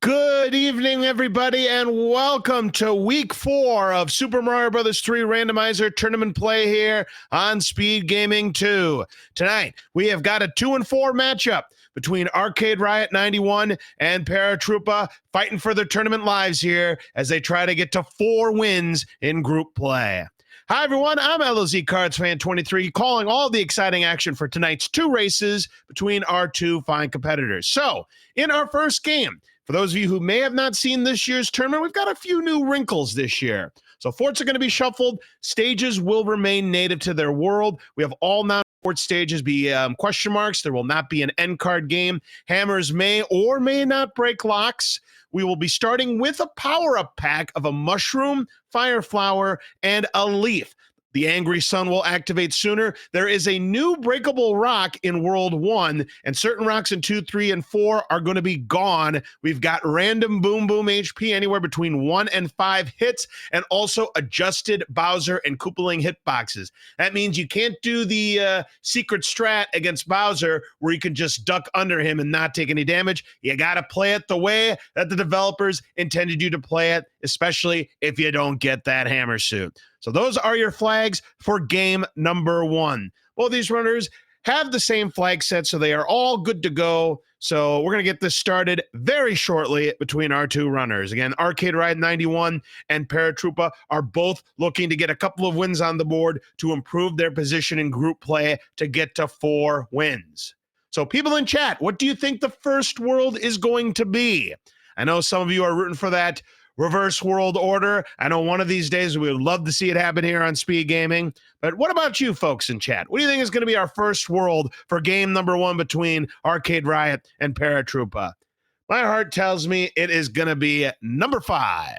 Good evening, everybody, and welcome to Week 4 of Super Mario Bros. 3 Randomizer Tournament Play here on SpeedGaming 2. Tonight, we have got a 2-4 matchup between ArcadeRiot91 and paratroopa fighting for their tournament lives here as they try to get to 4 wins in group play. Hi, everyone. I'm LOZ Cards Fan 23, calling all the exciting action for tonight's 2 races between our 2 fine competitors. So, in our first game, for those of you who may have not seen this year's tournament, we've got a few new wrinkles this year. So forts are going to be shuffled. Stages will remain native to their world. We have all non-fort stages be question marks. There will not be an end card game. Hammers may or may not break locks. We will be starting with a power-up pack of a mushroom, fire flower, and a leaf. The Angry Sun will activate sooner. There is a new breakable rock in World 1, and certain rocks in 2, 3, and 4 are going to be gone. We've got random Boom Boom HP anywhere between 1 and 5 hits, and also adjusted Bowser and Koopaling hitboxes. That means you can't do the secret strat against Bowser where you can just duck under him and not take any damage. You got to play it the way that the developers intended you to play it, especially if you don't get that hammer suit. So those are your flags for game number 1. Well, these runners have the same flag set, so they are all good to go. So we're going to get this started very shortly between our 2 runners. Again, ArcadeRiot91 and paratroopa are both looking to get a couple of wins on the board to improve their position in group play to get to 4 wins. So people in chat, what do you think the first world is going to be? I know some of you are rooting for that reverse world order. I know one of these days we would love to see it happen here on Speed Gaming. But what about you folks in chat? What do you think is going to be our first world for game number 1 between ArcadeRiot and paratroopa? My heart tells me it is going to be number 5.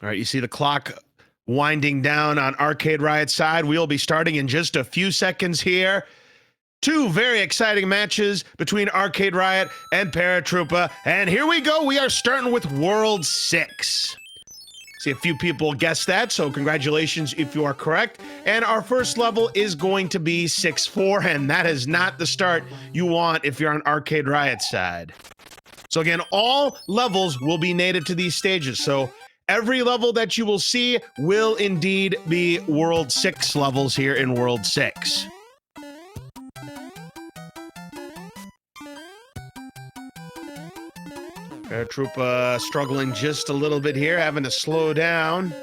All right, you see the clock winding down on ArcadeRiot's side. We'll be starting in just a few seconds here. 2 very exciting matches between ArcadeRiot and paratroopa. And here we go. We are starting with World 6. See, a few people guessed that, so congratulations if you are correct. And our first level is going to be 6-4, and that is not the start you want if you're on ArcadeRiot's side. So again, all levels will be native to these stages. So every level that you will see will indeed be World 6 levels here in World 6. paratroopa struggling just a little bit here, having to slow down.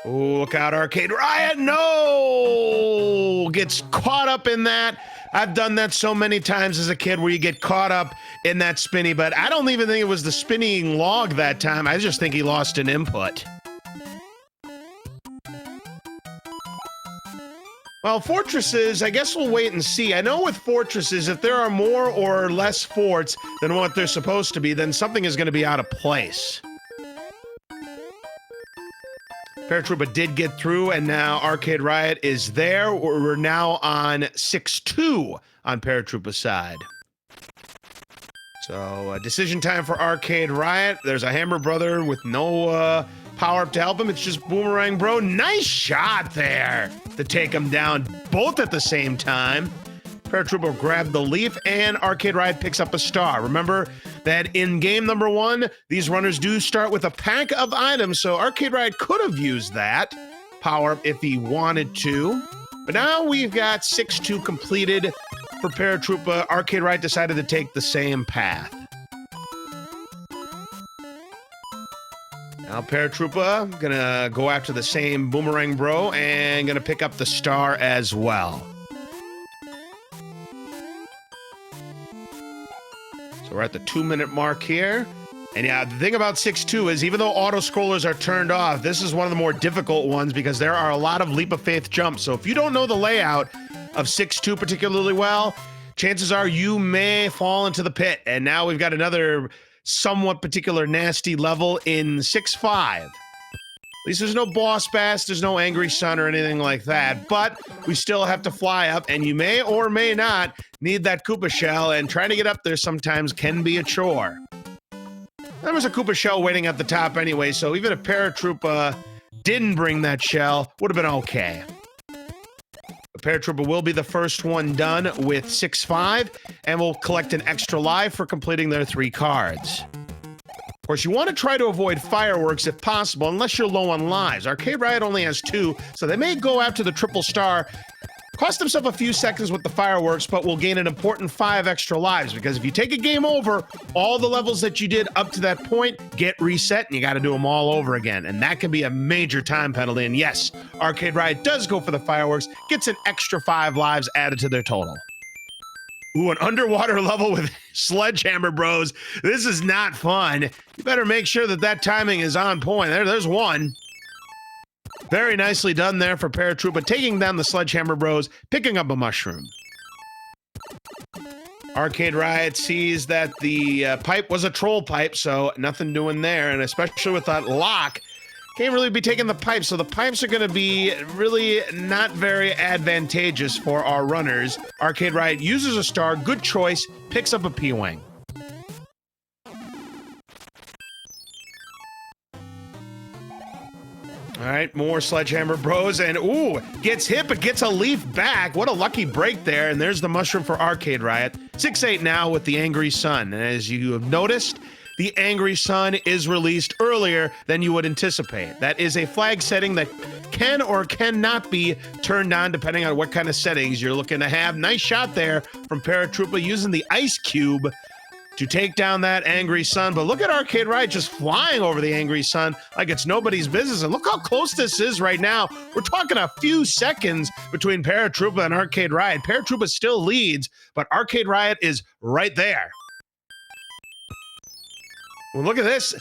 Oh, look out, ArcadeRiot. No! Gets caught up in that. I've done that so many times as a kid where you get caught up in that spinny, but I don't even think it was the spinning log that time. I just think he lost an input. Well, fortresses, I guess we'll wait and see. I know with fortresses, if there are more or less forts than what they're supposed to be, then something is going to be out of place. paratroopa did get through, and now ArcadeRiot is there. We're now on 6-2 on paratroopa's side. So, decision time for ArcadeRiot. There's a Hammer Brother with no power-up to help him. It's just Boomerang Bro. Nice shot there to take him down both at the same time. paratroopa grabbed the leaf, and ArcadeRiot picks up a star. Remember that in game number 1, these runners do start with a pack of items, so ArcadeRiot could have used that power-up if he wanted to. But now we've got 6-2 completed for paratroopa. ArcadeRiot decided to take the same path. Now paratroopa gonna go after the same Boomerang Bro and gonna pick up the star as well. So we're at the 2-minute mark here. And yeah, the thing about 6-2 is even though auto-scrollers are turned off, this is one of the more difficult ones because there are a lot of leap of faith jumps. So if you don't know the layout of 6-2 particularly well, chances are you may fall into the pit. And now we've got another somewhat particular nasty level in 6-5. At least there's no boss bass, there's no Angry Sun or anything like that, but we still have to fly up, and you may or may not need that Koopa shell, and trying to get up there sometimes can be a chore. There was a Koopa shell waiting at the top anyway, so even if Paratroopa didn't bring that shell, would have been okay. The Paratroopa will be the first one done with 6-5, and will collect an extra life for completing their 3 cards. Of course, you want to try to avoid fireworks if possible, unless you're low on lives. ArcadeRiot only has 2, so they may go after the triple star, cost themselves a few seconds with the fireworks, but will gain an important 5 extra lives, because if you take a game over, all the levels that you did up to that point get reset, and you got to do them all over again, and that can be a major time penalty. And yes, ArcadeRiot does go for the fireworks, gets an extra 5 lives added to their total. Ooh, an underwater level with Sledgehammer Bros. This is not fun. You better make sure that that timing is on point. There's one. Very nicely done there for Paratroopa, taking down the Sledgehammer Bros, picking up a mushroom. ArcadeRiot sees that the pipe was a troll pipe, so nothing doing there, and especially with that lock, can't really be taking the pipes, so the pipes are going to be really not very advantageous for our runners. ArcadeRiot uses a star, good choice, picks up a P-Wing. All right, more Sledgehammer Bros, and ooh, gets hit but gets a leaf back. What a lucky break there, and there's the mushroom for ArcadeRiot. 6-8 now with the Angry Sun, and as you have noticed, the Angry Sun is released earlier than you would anticipate. That is a flag setting that can or cannot be turned on depending on what kind of settings you're looking to have. Nice shot there from Paratroopa using the Ice Cube to take down that Angry Sun. But look at ArcadeRiot just flying over the Angry Sun like it's nobody's business. And look how close this is right now. We're talking a few seconds between Paratroopa and ArcadeRiot. Paratroopa still leads, but ArcadeRiot is right there. Well, look at this.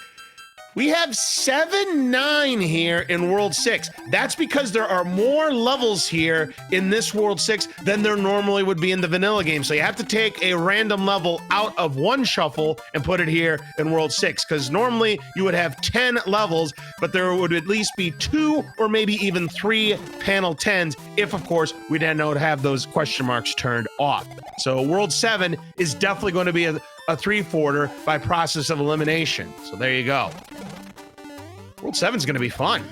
We have 7-9 here in World 6. That's because there are more levels here in this World 6 than there normally would be in the vanilla game. So you have to take a random level out of one shuffle and put it here in World 6, because normally you would have 10 levels, but there would at least be 2 or maybe even 3 panel 10s if, of course, we didn't know to have those question marks turned off. So World 7 is definitely going to be a 3-forter by process of elimination. So there you go. World 7 is going to be fun.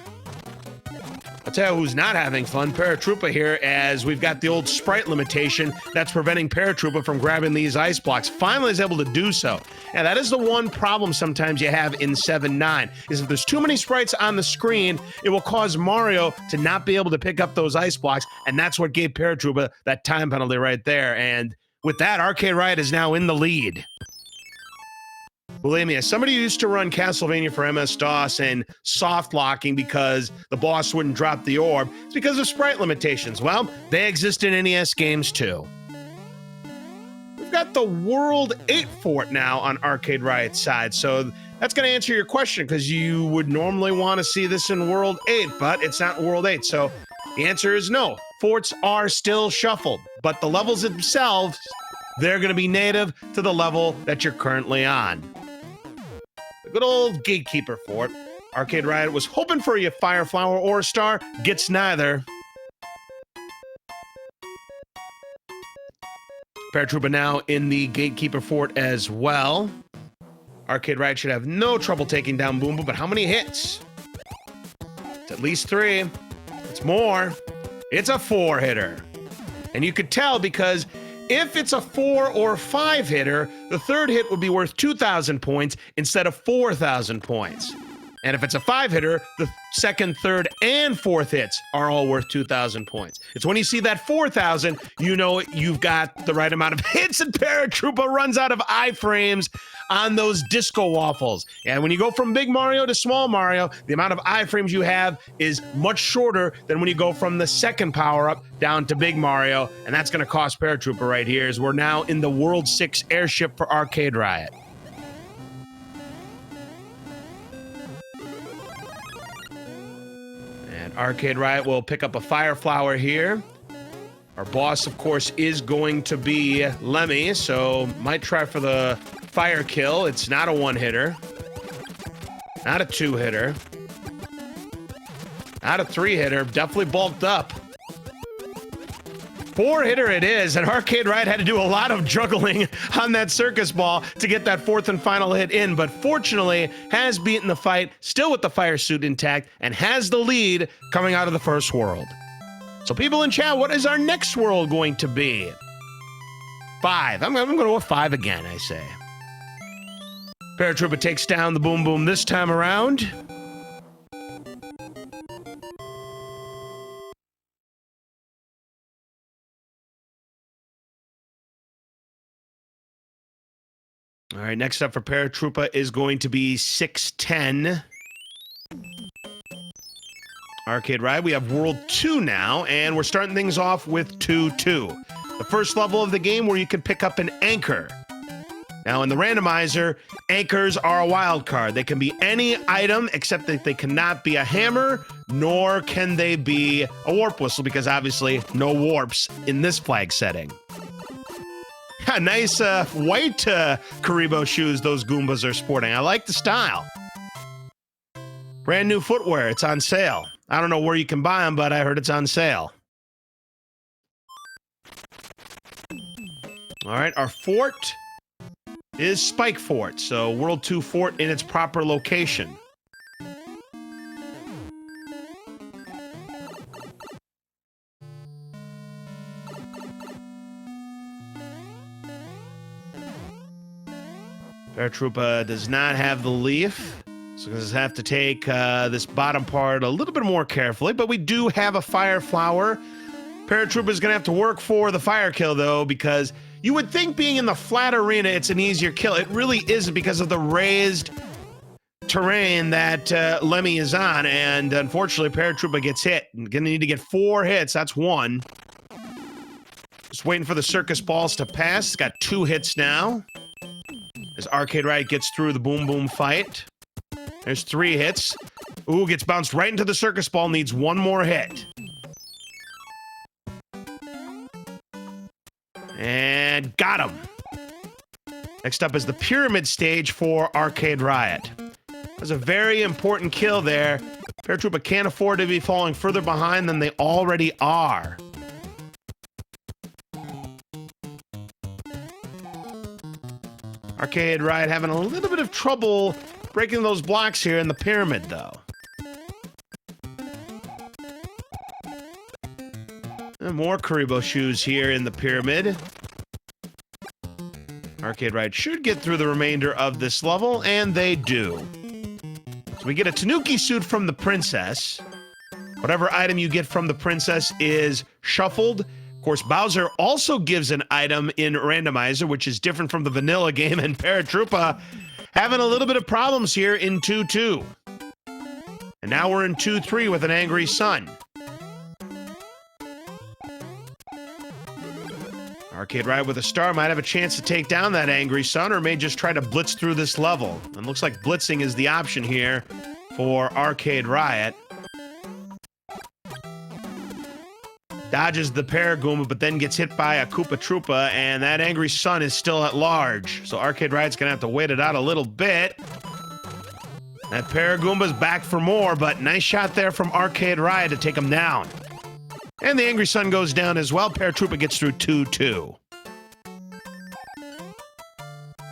I'll tell you who's not having fun, Paratroopa here, as we've got the old sprite limitation that's preventing Paratroopa from grabbing these ice blocks. Finally is able to do so. And that is the one problem sometimes you have in 7-9, is if there's too many sprites on the screen, it will cause Mario to not be able to pick up those ice blocks, and that's what gave Paratroopa that time penalty right there. And with that, ArcadeRiot is now in the lead. Believe me, as somebody who used to run Castlevania for MS-DOS and soft locking because the boss wouldn't drop the orb, it's because of sprite limitations. Well, they exist in NES games too. We've got the World 8 fort now on ArcadeRiot's side, so that's going to answer your question, because you would normally want to see this in World 8, but it's not World 8, so the answer is no. Forts are still shuffled, but the levels themselves, they're going to be native to the level that you're currently on. The good old Gatekeeper fort. ArcadeRiot was hoping for a Fire Flower or a star, gets neither. Paratroopa now in the Gatekeeper fort as well. ArcadeRiot should have no trouble taking down Boomba, but how many hits? It's at least 3. It's more. It's a 4-hitter. And you could tell because if it's a 4 or 5-hitter, the third hit would be worth 2,000 points instead of 4,000 points. And if it's a 5-hitter, the second, third, and fourth hits are all worth 2,000 points. It's when you see that 4,000, you know you've got the right amount of hits, and Paratroopa runs out of iframes on those disco waffles. And when you go from Big Mario to Small Mario, the amount of iframes you have is much shorter than when you go from the second power-up down to Big Mario, and that's going to cost Paratroopa right here, as we're now in the World 6 airship for ArcadeRiot. ArcadeRiot will pick up a Fire Flower here. Our boss, of course, is going to be Lemmy, so might try for the fire kill. It's not a 1-hitter. Not a 2-hitter. Not a 3-hitter. Definitely bulked up. Four-hitter it is, and ArcadeRiot had to do a lot of juggling on that circus ball to get that fourth and final hit in, but fortunately has beaten the fight, still with the fire suit intact, and has the lead coming out of the first world. So people in chat, what is our next world going to be? 5. I'm going to go with 5 again, I say. Paratroopa takes down the Boom Boom this time around. All right, next up for Paratroopa is going to be 610. ArcadeRiot, we have World 2 now, and we're starting things off with 2-2. The first level of the game where you can pick up an anchor. Now, in the randomizer, anchors are a wild card. They can be any item, except that they cannot be a hammer, nor can they be a warp whistle, because obviously no warps in this flag setting. Nice white Karibo shoes those Goombas are sporting. I like the style. Brand new footwear. It's on sale. I don't know where you can buy them, but I heard it's on sale. All right, our fort is Spike Fort, so World 2 fort in its proper location. Paratroopa does not have the leaf, so we'll just have to take this bottom part a little bit more carefully, but we do have a fire flower. Paratroopa is going to have to work for the fire kill, though, because you would think being in the flat arena, it's an easier kill. It really isn't because of the raised terrain that Lemmy is on, and unfortunately, Paratroopa gets hit. Going to need to get 4 hits. That's 1. Just waiting for the circus balls to pass. It's got 2 hits now. As ArcadeRiot gets through the Boom Boom fight. There's 3 hits. Ooh, gets bounced right into the circus ball. Needs 1 more hit. And got him. Next up is the pyramid stage for ArcadeRiot. That's a very important kill there. Paratroopa can't afford to be falling further behind than they already are. ArcadeRiot having a little bit of trouble breaking those blocks here in the pyramid, though. And more Karibo shoes here in the pyramid. ArcadeRiot should get through the remainder of this level, and they do. So we get a Tanuki suit from the princess. Whatever item you get from the princess is shuffled. Of course, Bowser also gives an item in Randomizer, which is different from the vanilla game, and Paratroopa having a little bit of problems here in 2-2. And now we're in 2-3 with an angry sun. ArcadeRiot with a star might have a chance to take down that angry sun, or may just try to blitz through this level. And looks like blitzing is the option here for ArcadeRiot. Dodges the Paragoomba, but then gets hit by a Koopa Troopa, and that angry sun is still at large. So ArcadeRiot's gonna have to wait it out a little bit. That Paragoomba's back for more, but nice shot there from ArcadeRiot to take him down. And the angry sun goes down as well. Paratroopa gets through 2-2.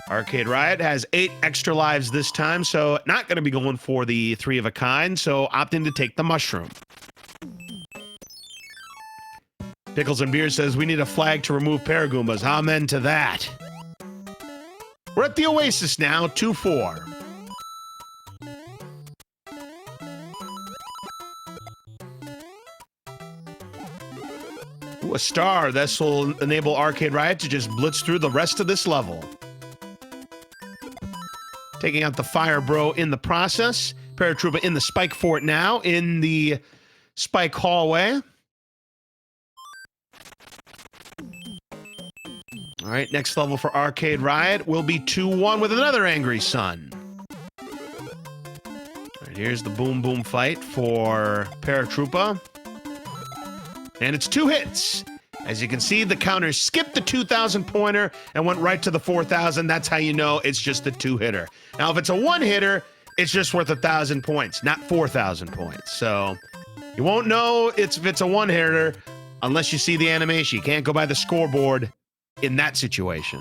ArcadeRiot has 8 extra lives this time, so not gonna be going for the 3 of a kind, so opting to take the mushroom. Pickles and Beer says, we need a flag to remove Paragoombas. Amen to that. We're at the Oasis now, 2-4. Ooh, a star. This will enable ArcadeRiot to just blitz through the rest of this level. Taking out the Fire Bro in the process. Paratroopa in the Spike Fort now, in the Spike Hallway. All right, next level for ArcadeRiot will be 2-1 with another angry sun. All right, here's the Boom Boom fight for Paratroopa. And it's 2 hits. As you can see, the counter skipped the 2,000 pointer and went right to the 4,000. That's how you know it's just a 2-hitter. Now, if it's a 1-hitter, it's just worth 1,000 points, not 4,000 points. So you won't know if it's a 1-hitter Unless you see the animation. You can't go by the scoreboard in that situation.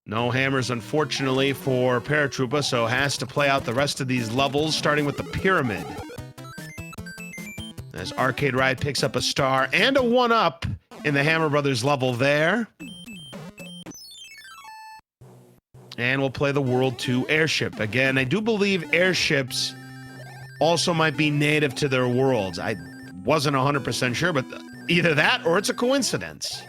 No hammers, unfortunately, for Paratroopa, so has to play out the rest of these levels, starting with the pyramid. As ArcadeRiot picks up a star and a 1-up in the Hammer Brothers level there. And we'll play the World 2 airship. Again, I do believe airships also might be native to their worlds. I wasn't 100% sure, but either that or it's a coincidence.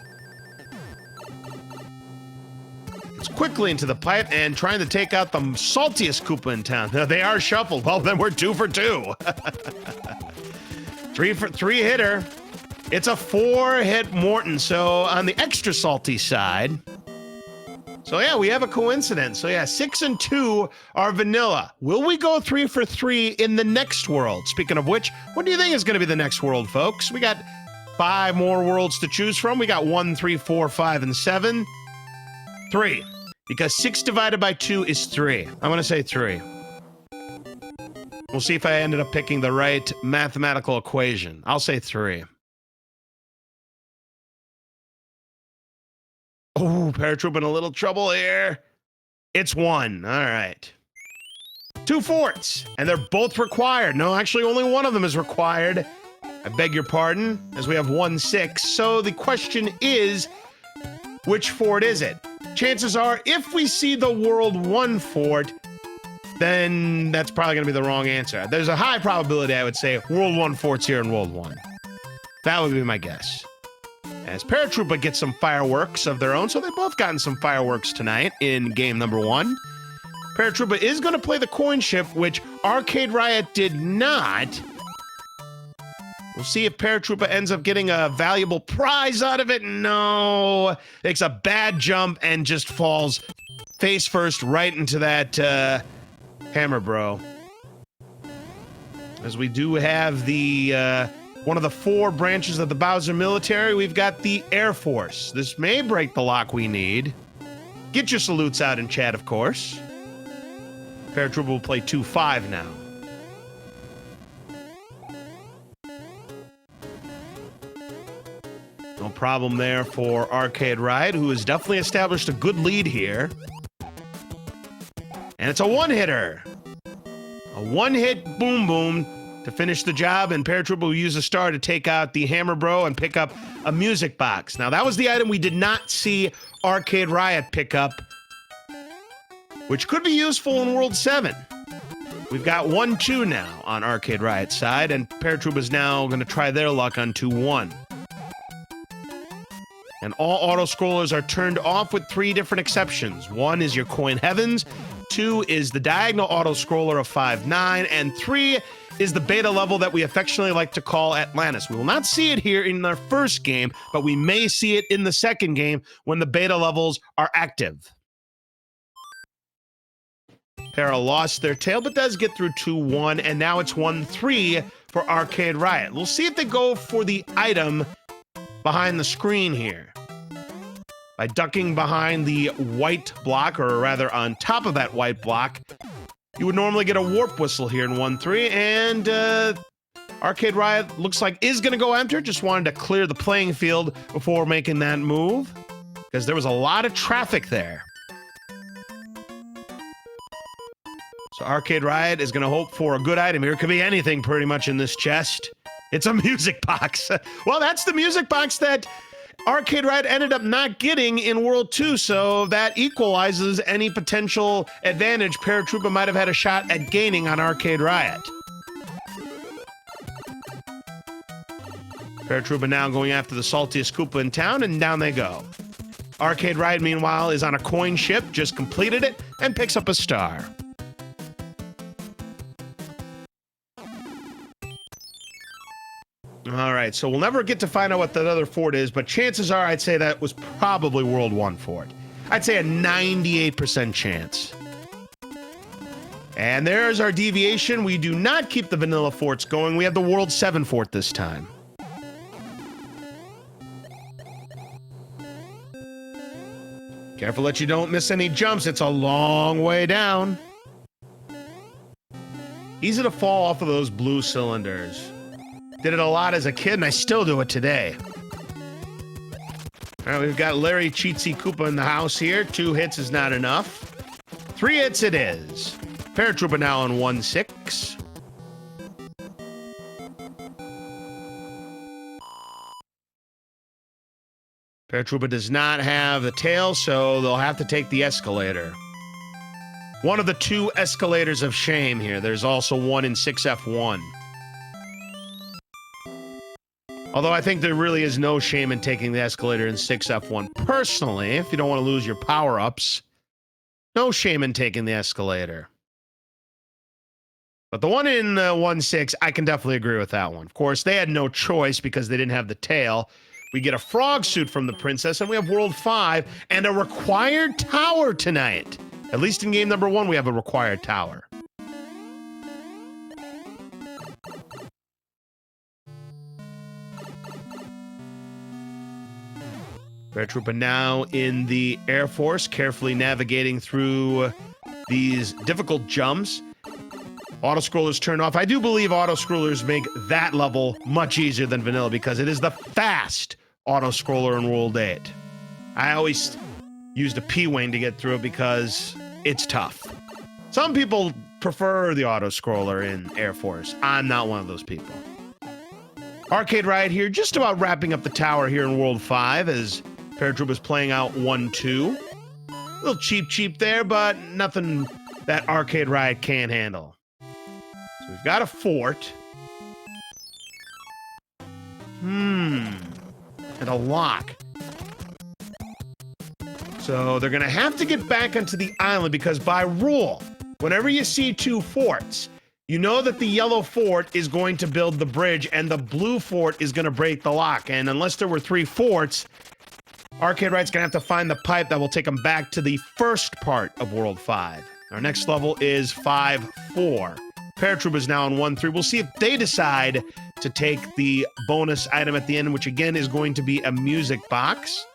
It's quickly into the pipe and trying to take out the saltiest Koopa in town. They are shuffled. Well, then we're 2 for 2. 3 for 3 hitter. It's a 4-hit Morton, so on the extra salty side. So yeah, we have a coincidence. So yeah, 6 and 2 are vanilla. Will we go 3 for 3 in the next world? Speaking of which, what do you think is going to be the next world, folks? We got 5 more worlds to choose from. We got 1, 3, 4, 5, and 7. 3. Because 6 divided by 2 is 3. I'm going to say 3. We'll see if I ended up picking the right mathematical equation. I'll say 3. Oh, Paratroopa in a little trouble here. It's 1. All right. 2 forts, and they're both required. No, actually, only one of them is required. I beg your pardon, as we have 1, 6. So the question is, which fort is it? Chances are, if we see the World 1 fort, then that's probably going to be the wrong answer. There's a high probability, I would say, World 1 fort's here in World 1. That would be my guess. As Paratroopa gets some fireworks of their own, so they've both gotten some fireworks tonight in game number 1. Paratroopa is going to play the coin ship, which ArcadeRiot did not. We'll see if Paratroopa ends up getting a valuable prize out of it. No. Takes a bad jump and just falls face first right into that hammer bro. As we do have the one of the 4 branches of the Bowser military, we've got the Air Force. This may break the lock we need. Get your salutes out in chat, of course. Paratroopa will play 2-5 now. No problem there for ArcadeRiot, who has definitely established a good lead here. And it's a 1-hitter. A 1-hit boom boom to finish the job, and Paratroopa will use a star to take out the Hammer Bro and pick up a music box. Now, that was the item we did not see ArcadeRiot pick up, which could be useful in World 7. We've got 1-2 now on ArcadeRiot's side, and Paratroopa is now going to try their luck on 2-1. And all auto-scrollers are turned off with 3 different exceptions. 1 is your Coin Heavens, 2 is the diagonal auto-scroller of 5-9, and 3 is the beta level that we affectionately like to call Atlantis. We will not see it here in our first game, but we may see it in the second game when the beta levels are active. Para lost their tail, but does get through 2-1, and now it's 1-3 for ArcadeRiot. We'll see if they go for the item behind the screen here. By ducking behind the white block, or rather on top of that white block, you would normally get a warp whistle here in 1-3, and ArcadeRiot looks like is going to go enter. Just wanted to clear the playing field before making that move, because there was a lot of traffic there. So ArcadeRiot is going to hope for a good item here. It could be anything pretty much in this chest. It's a music box. Well, that's the music box that ArcadeRiot ended up not getting in World 2, so that equalizes any potential advantage Paratroopa might have had a shot at gaining on ArcadeRiot. Paratroopa now going after the saltiest Koopa in town, and down they go. ArcadeRiot, meanwhile, is on a coin ship, just completed it, and picks up a star. All right, so we'll never get to find out what that other fort is, but chances are I'd say that was probably World 1 fort. I'd say a 98% chance. And there's our deviation. We do not keep the vanilla forts going. We have the World 7 fort this time. Careful that you don't miss any jumps. It's a long way down. Easy to fall off of those blue cylinders. Did it a lot as a kid, and I still do it today. All right, we've got Larry Cheatsy Koopa in the house here. 2 hits is not enough. 3 hits it is. Paratroopa now on 1-6. Paratroopa does not have the tail, so they'll have to take the escalator. One of the 2 escalators of shame here. There's also one in 6F1. Although I think there really is no shame in taking the escalator in 6F1. Personally, if you don't want to lose your power-ups, no shame in taking the escalator. But the one in 1-6, I can definitely agree with that one. Of course, they had no choice because they didn't have the tail. We get a frog suit from the princess, and we have World 5 and a required tower tonight. At least in game number 1, we have a required tower. Paratroopa now in the Air Force, carefully navigating through these difficult jumps. Auto-scrollers turn off. I do believe auto-scrollers make that level much easier than vanilla because it is the fast auto-scroller in World 8. I always used a P-Wing to get through it because it's tough. Some people prefer the auto-scroller in Air Force. I'm not one of those people. ArcadeRiot here, just about wrapping up the tower here in World 5 as Paratroopa's playing out 1-2. A little cheap there, but nothing that ArcadeRiot can't handle. So we've got a fort. And a lock. So they're going to have to get back onto the island because by rule, whenever you see 2 forts, you know that the yellow fort is going to build the bridge and the blue fort is going to break the lock. And unless there were 3 forts, ArcadeRiot's going to have to find the pipe that will take them back to the first part of World 5. Our next level is 5-4. Paratroopa is now on 1-3. We'll see if they decide to take the bonus item at the end, which again is going to be a music box.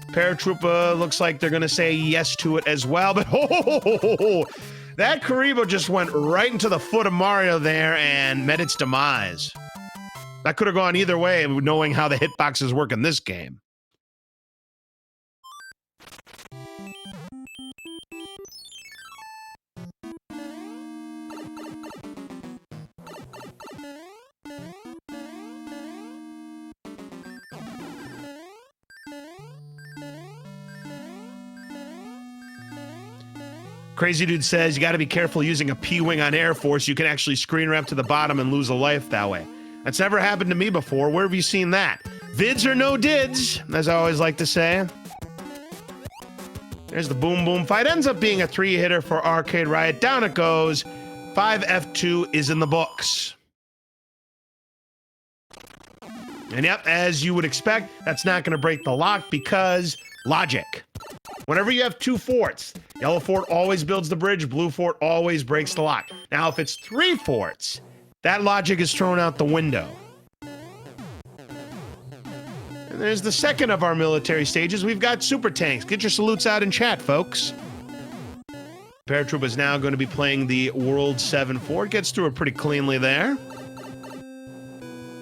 Paratroopa looks like they're going to say yes to it as well, but that Karibo just went right into the foot of Mario there and met its demise. That could have gone either way, knowing how the hitboxes work in this game. Crazy Dude says, you got to be careful using a P-Wing on Air Force. You can actually screen wrap to the bottom and lose a life that way. That's never happened to me before. Where have you seen that? Vids or no dids, as I always like to say. There's the boom boom fight. Ends up being a 3-hitter for ArcadeRiot. Down it goes. 5F2 is in the books. And yep, as you would expect, that's not going to break the lock because logic. Whenever you have 2 forts, yellow fort always builds the bridge, blue fort always breaks the lock. Now, if it's 3 forts, that logic is thrown out the window. And there's the second of our military stages. We've got super tanks. Get your salutes out in chat, folks. Paratroopa is now going to be playing the World 7-4. Gets through it pretty cleanly there.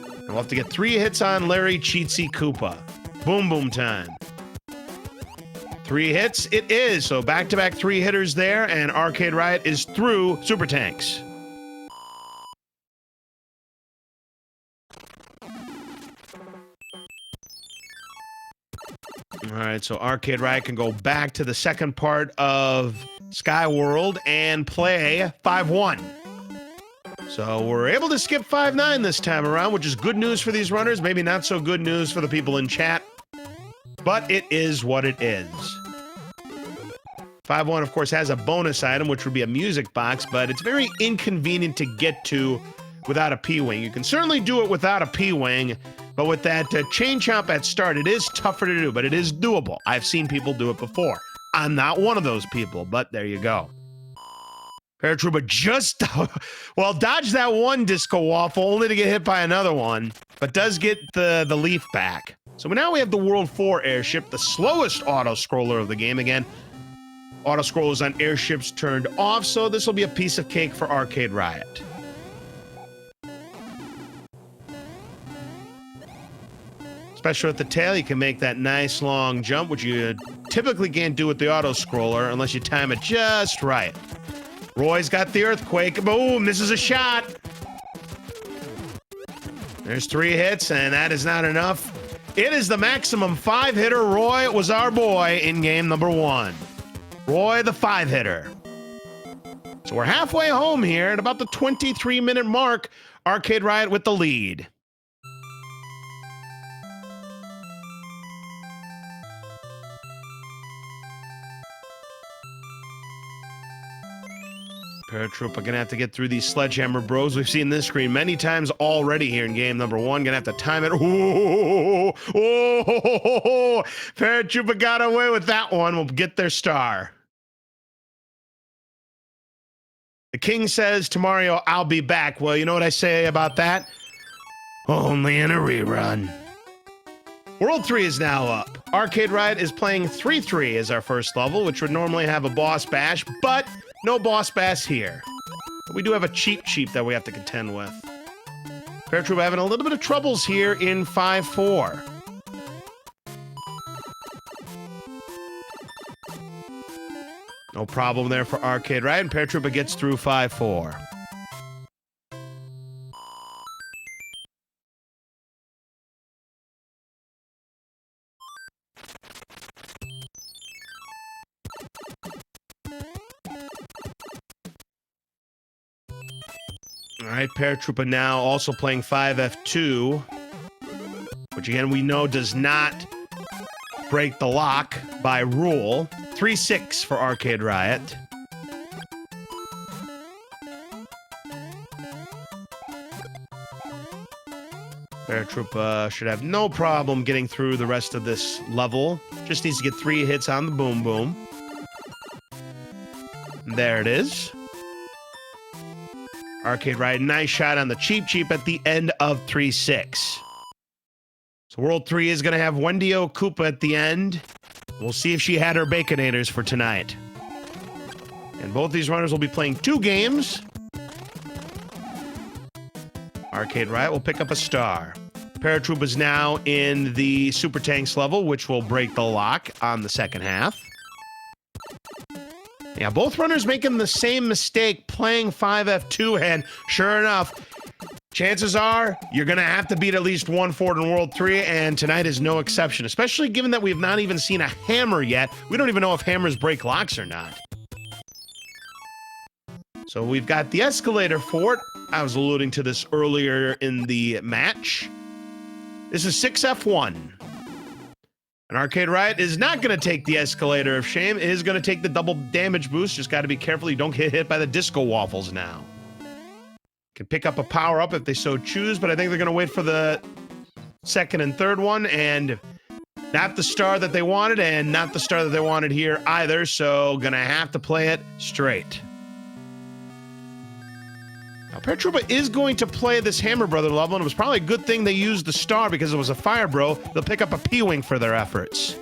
And we'll have to get 3 hits on Larry Cheatsy Koopa. Boom boom time. 3 hits it is, so back-to-back 3 hitters there, and ArcadeRiot is through super tanks. All right, so ArcadeRiot can go back to the second part of Sky World and play 5-1. So we're able to skip 5-9 this time around, which is good news for these runners, maybe not so good news for the people in chat. But it is what it is. 5-1, of course, has a bonus item, which would be a music box, but it's very inconvenient to get to without a P-Wing. You can certainly do it without a P-Wing, but with that chain chomp at start, it is tougher to do, but it is doable. I've seen people do it before. I'm not one of those people, but there you go. Paratroopa just, well, dodged that one disco waffle, only to get hit by another one, but does get the leaf back. So now we have the World 4 airship, the slowest auto-scroller of the game. Again, Auto scrollers on airships turned off, so this will be a piece of cake for Arcade Riot. Especially at the tail, you can make that nice long jump, which you typically can't do with the auto scroller unless you time it just right. Roy's got the earthquake. Boom, this is a shot. There's 3 hits, and that is not enough. It is the maximum 5-hitter. Roy was our boy in game number 1. Roy, the 5-hitter. So we're halfway home here at about the 23-minute mark. Arcade Riot with the lead. Paratroopa gonna have to get through these sledgehammer bros. We've seen this screen many times already here in game number 1. Gonna have to time it. Oh, Paratroopa got away with that one. We'll get their star. The king says to Mario, I'll be back. Well, you know what I say about that? Only in a rerun. World 3 is now up. Arcade Riot is playing 3-3 as our first level, which would normally have a boss bash, but no boss bash here. But we do have a cheap that we have to contend with. Paratroopa having a little bit of troubles here in 5-4. No problem there for Arcade Riot, and Paratroopa gets through 5-4. All right, Paratroopa now also playing 5F2, which again we know does not break the lock by rule. 3-6 for Arcade Riot. Paratroopa should have no problem getting through the rest of this level. Just needs to get 3 hits on the boom boom. There it is. Arcade Riot, nice shot on the cheap at the end of 3-6. So World 3 is going to have Wendy O. Koopa at the end. We'll see if she had her Baconators for tonight. And both these runners will be playing 2 games. Arcade Riot will pick up a star. Paratroopa is now in the Super Tanks level, which will break the lock on the second half. Yeah, both runners making the same mistake playing 5F2, and sure enough, chances are you're going to have to beat at least 1 Ford in World 3, and tonight is no exception, especially given that we have not even seen a hammer yet. We don't even know if hammers break locks or not. So we've got the escalator fort. I was alluding to this earlier in the match. This is 6F1. And Arcade Riot is not going to take the escalator of shame. It is going to take the double damage boost. Just got to be careful you don't get hit by the disco waffles now. Can pick up a power-up if they so choose, but I think they're going to wait for the second and third one, and not the star that they wanted, and not the star that they wanted here either, so going to have to play it straight. Now, Paratroopa is going to play this Hammer Brother level, and it was probably a good thing they used the star because it was a Fire Bro. They'll pick up a P-Wing for their efforts.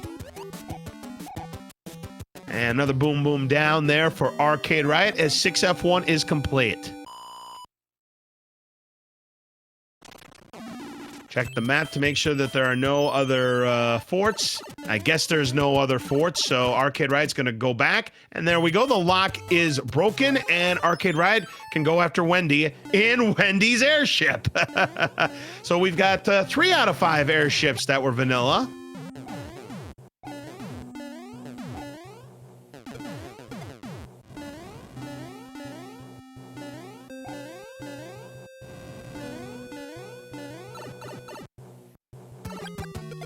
And another boom boom down there for Arcade Riot as 6F1 is complete. Check the map to make sure that there are no other forts. I guess there's no other forts, so Arcade Riot's going to go back. And there we go. The lock is broken, and Arcade Riot can go after Wendy in Wendy's airship. So we've got 3 out of 5 airships that were vanilla.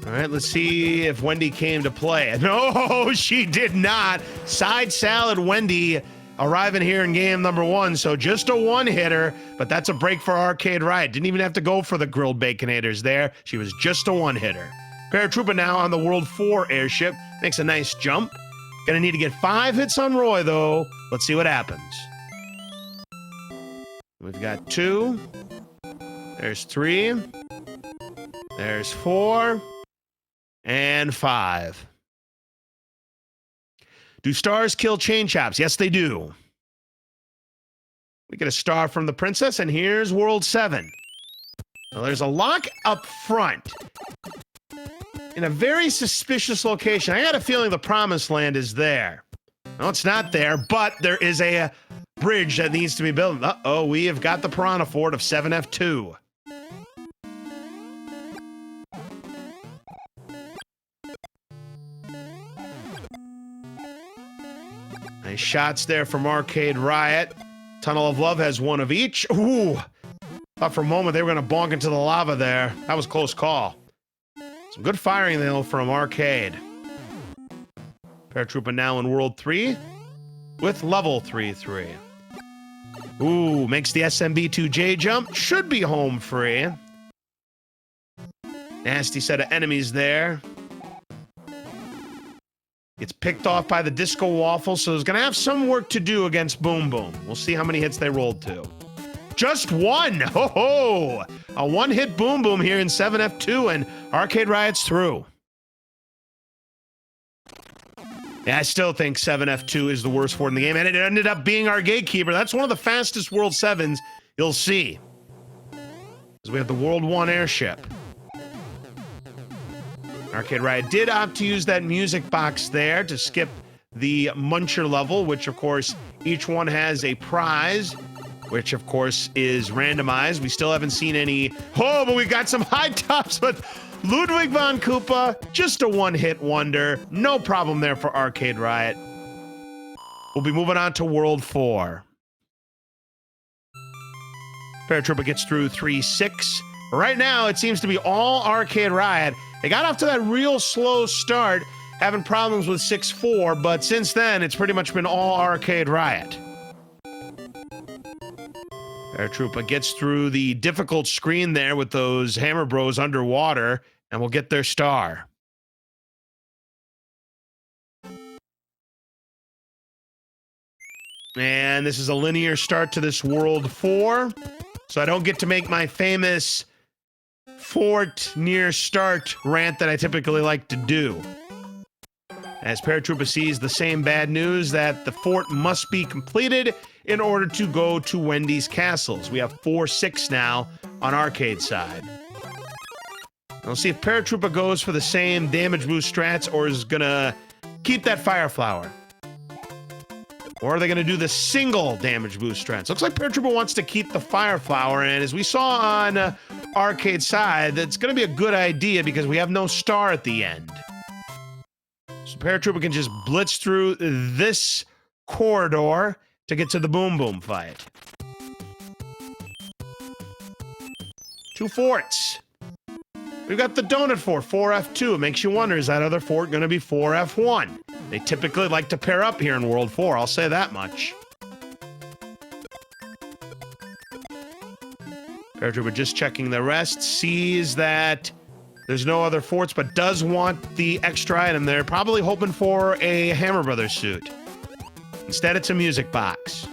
All right, let's see if Wendy came to play. No, she did not. Side salad Wendy arriving here in game number 1. So just a 1-hitter, but that's a break for Arcade Riot. Didn't even have to go for the grilled Baconators there. She was just a 1-hitter. Paratroopa now on the World 4 airship. Makes a nice jump. Gonna need to get 5 hits on Roy, though. Let's see what happens. We've got 2. There's 3. There's 4. And 5. Do stars kill chain chops? Yes, they do. We get a star from the princess, and here's World 7. Now, there's a lock up front in a very suspicious location. I got a feeling the promised land is there. No, it's not there, but there is a bridge that needs to be built. Uh-oh, we have got the Piranha Fort of 7F2. Nice shots there from ArcadeRiot. Tunnel of Love has one of each. Ooh, thought for a moment they were going to bonk into the lava there. That was a close call. Some good firing though from Arcade. Paratroopa now in World 3 with level 3-3. Ooh, makes the SMB3 jump. Should be home free. Nasty set of enemies there. Gets picked off by the Disco Waffle, so he's going to have some work to do against Boom Boom. We'll see how many hits they rolled to. Just one! Ho ho! A one-hit Boom Boom here in 7F2, and ArcadeRiot's through. Yeah, I still think 7F2 is the worst fort in the game, and it ended up being our gatekeeper. That's one of the fastest World 7s you'll see. Because we have the World 1 airship. ArcadeRiot did opt to use that music box there to skip the Muncher level, which, of course, each one has a prize, which, of course, is randomized. We still haven't seen any... Oh, but we got some high tops with Ludwig von Koopa. Just a one-hit wonder. No problem there for ArcadeRiot. We'll be moving on to World 4. Paratroopa gets through 3-6. Right now, it seems to be all ArcadeRiot. They got off to that real slow start, having problems with 6-4, but since then, it's pretty much been all ArcadeRiot. Paratroopa gets through the difficult screen there with those Hammer Bros underwater, and will get their star. And this is a linear start to this World 4, so I don't get to make my famous fort near start rant that I typically like to do. As Paratroopa sees the same bad news that the fort must be completed in order to go to Wendy's castles. We have 4-6 now on Arcade side. We'll see if Paratroopa goes for the same damage boost strats or is gonna keep that Fire Flower. Or are they gonna do the single damage boost strats? Looks like Paratroopa wants to keep the Fire Flower, and as we saw on Arcade side, that's going to be a good idea because we have no star at the end. So Paratroopa can just blitz through this corridor to get to the Boom Boom fight. 2 forts. We've got the Donut Fort, 4F2. It makes you wonder, is that other fort going to be 4F1? They typically like to pair up here in World 4, I'll say that much. Paratroopa just checking the rest, sees that there's no other forts, but does want the extra item there. Probably hoping for a Hammer Brothers suit. Instead, it's a music box.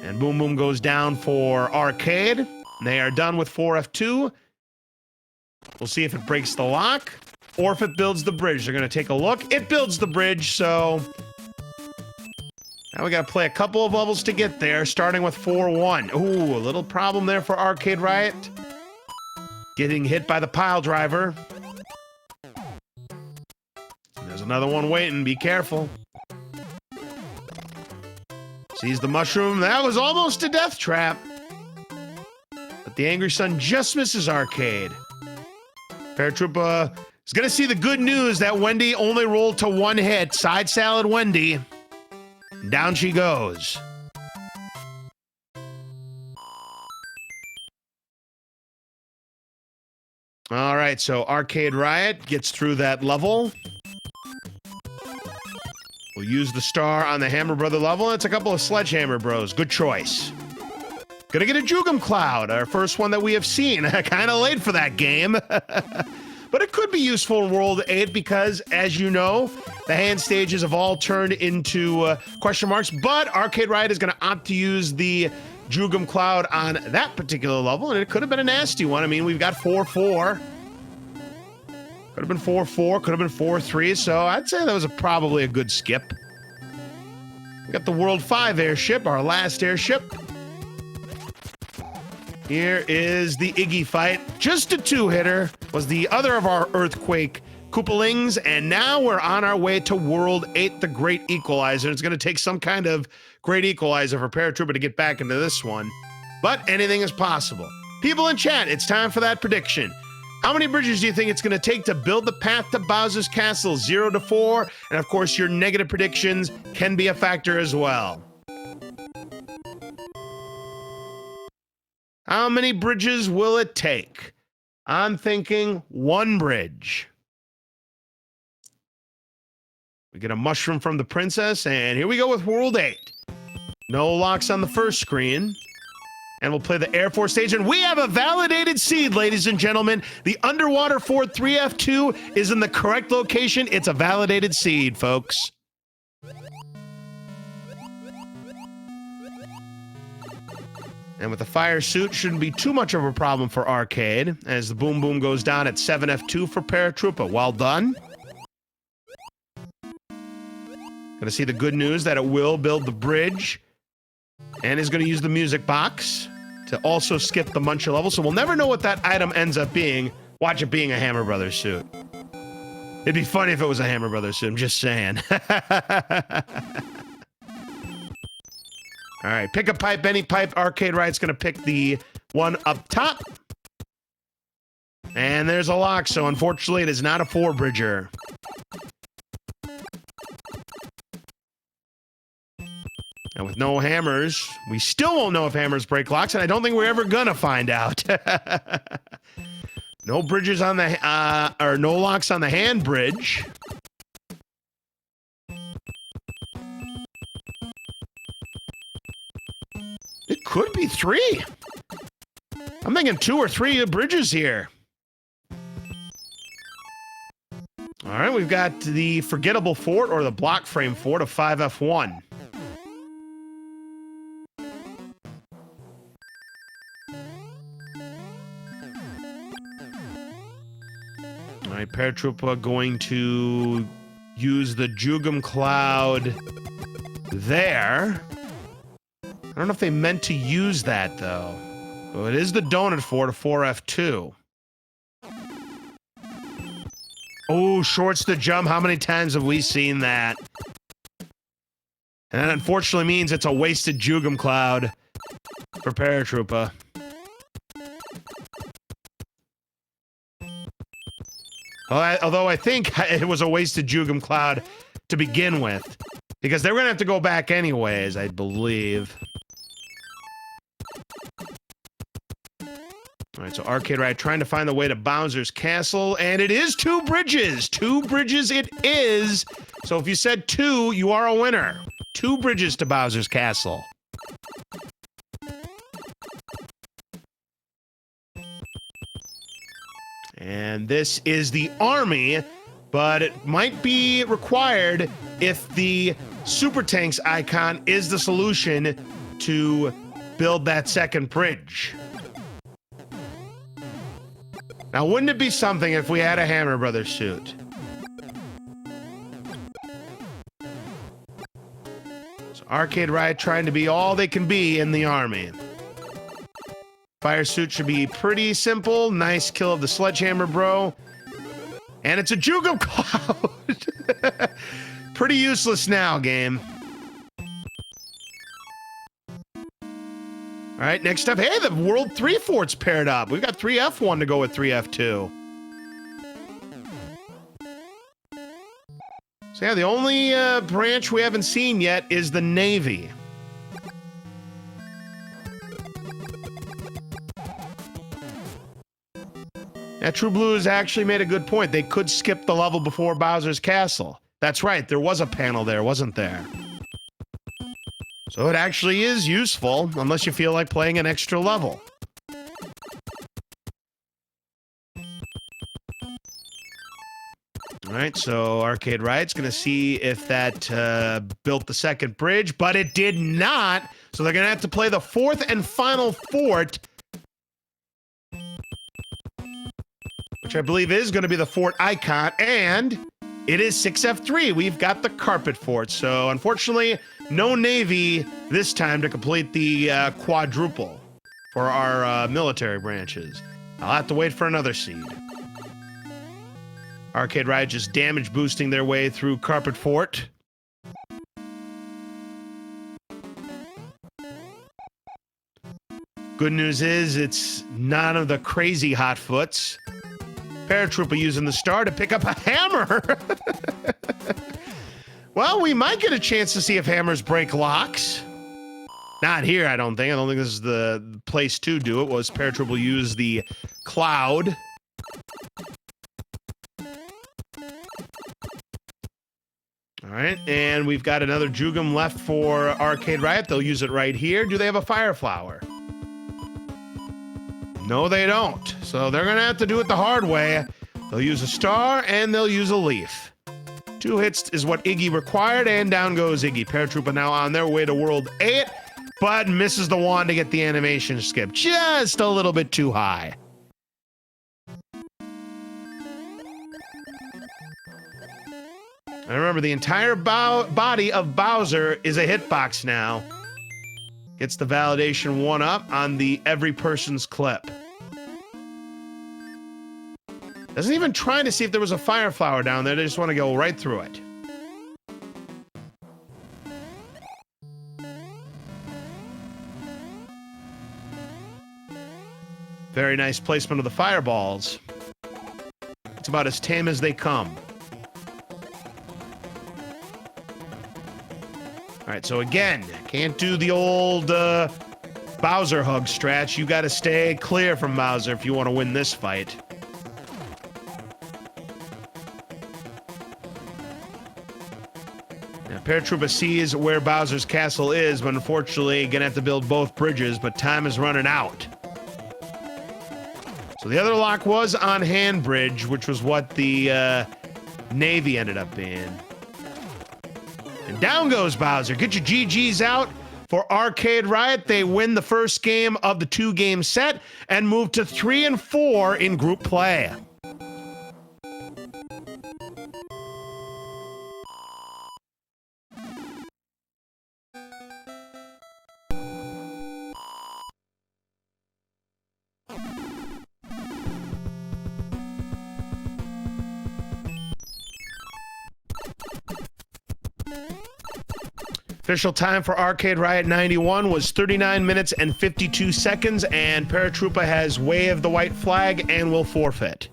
And Boom Boom goes down for Arcade. They are done with 4F2. We'll see if it breaks the lock or if it builds the bridge. They're going to take a look. It builds the bridge, so... Now we got to play a couple of levels to get there, starting with 4-1. Ooh, a little problem there for ArcadeRiot. Getting hit by the pile driver. There's another one waiting. Be careful. Sees the mushroom. That was almost a death trap. But the Angry Sun just misses Arcade. Paratroopa is going to see the good news that Wendy only rolled to 1 hit. Side salad Wendy. Down she goes. All right, so ArcadeRiot gets through that level. We'll use the star on the Hammer Brother level. It's a couple of Sledgehammer Bros. Good choice. Gonna get a Jugum Cloud, our first one that we have seen. Kind of late for that game. But it could be useful in World 8 because, as you know, the hand stages have all turned into question marks. But ArcadeRiot is going to opt to use the Jugum Cloud on that particular level, and it could have been a nasty one. I mean, we've got 4-4. Could have been 4-4, could have been 4-3, so I'd say that was probably a good skip. We got the World 5 airship, our last airship. Here is the Iggy fight. Just a 2-hitter was the other of our Earthquake Koopalings, and now we're on our way to World 8, the Great Equalizer. It's going to take some kind of Great Equalizer for Paratroopa to get back into this one, but anything is possible. People in chat, it's time for that prediction. How many bridges do you think it's going to take to build the path to Bowser's Castle? 0 to 4, and of course your negative predictions can be a factor as well. How many bridges will it take? I'm thinking 1 bridge. We get a mushroom from the princess, and here we go with World 8. No locks on the first screen. And we'll play the Air Force stage, and we have a validated seed, ladies and gentlemen. The underwater Ford 3F2 is in the correct location. It's a validated seed, folks. And with the fire suit, shouldn't be too much of a problem for Arcade, as the Boom Boom goes down at 7F2 for Paratroopa. Well done. Gonna see the good news that it will build the bridge, and is gonna use the music box to also skip the Muncher level, so we'll never know what that item ends up being. Watch it being a Hammer Brothers suit. It'd be funny if it was a Hammer Brothers suit, I'm just saying. All right, pick a pipe, any pipe. ArcadeRiot's gonna pick the one up top. And there's a lock, so unfortunately it is not a 4-bridger. And with no hammers, we still won't know if hammers break locks, and I don't think we're ever gonna find out. No bridges on the, or no locks on the hand bridge. It could be 3. I'm thinking 2 or 3 bridges here. All right, we've got the forgettable fort or the block frame fort of 5F1. All right, Paratroopa going to use the Jugum Cloud there. I don't know if they meant to use that, though. But it is the Donut Fort of 4F2. Oh, shorts the jump. How many times have we seen that? And that unfortunately means it's a wasted Jugum Cloud for Paratroopa. Although I think it was a wasted Jugum Cloud to begin with, because they were going to have to go back anyways, I believe. All right, so ArcadeRiot trying to find the way to Bowser's Castle, and it is 2 bridges. 2 bridges it is. So if you said 2, you are a winner. 2 bridges to Bowser's Castle. And this is the army, but it might be required if the Super Tanks icon is the solution to build that second bridge. Now, wouldn't it be something if we had a Hammer Brothers suit? So ArcadeRiot trying to be all they can be in the army. Fire suit should be pretty simple. Nice kill of the Sledgehammer Bro. And it's a Jugum Cloud. Pretty useless now, game. All right, next up, hey, the World 3 fort's paired up. We've got 3F1 to go with 3F2. So yeah, the only branch we haven't seen yet is the Navy. Now, True Blue has actually made a good point. They could skip the level before Bowser's Castle. That's right, there was a panel there, wasn't there? So it actually is useful, unless you feel like playing an extra level. All right, so ArcadeRiot's going to see if that built the second bridge, but it did not. So they're going to have to play the 4th and final fort. which I believe is going to be the fort icon, and it is 6F3. We've got the carpet fort. So unfortunately, no Navy this time to complete the quadruple for our military branches. I'll have to wait for another seed. ArcadeRiot just damage boosting their way through carpet fort. Good news is it's none of the crazy hotfoots. Paratroopa using the star to pick up a hammer. Well, we might get a chance to see if hammers break locks. Not here, I don't think. I don't think this is the place to do it. Was Paratroopa will use the cloud. All right, and we've got another Jugum left for ArcadeRiot. They'll use it right here. Do they have a fire flower? No, they don't. So they're going to have to do it the hard way. They'll use a star, and they'll use a leaf. 2 hits is what Iggy required, and down goes Iggy. Paratroopa now on their way to World 8, but misses the wand to get the animation skip. Just a little bit too high. And remember, the entire body of Bowser is a hitbox now. Gets the validation 1-up on the every person's clip. Doesn't even try to see if there was a fire flower down there. They just want to go right through it. Very nice placement of the fireballs. It's about as tame as they come. All right, so again, can't do the old Bowser hug stretch. You got to stay clear from Bowser if you want to win this fight. Now, Paratroopa sees where Bowser's castle is, but unfortunately, gonna have to build both bridges, but time is running out. So the other lock was on Hand Bridge, which was what the Navy ended up being. And down goes Bowser. Get your GGs out for ArcadeRiot. They win the first game of the 2-game set and move to 3 and 4 in group play. Official time for ArcadeRiot91 was 39 minutes and 52 seconds, and Paratroopa has waved the white flag and will forfeit.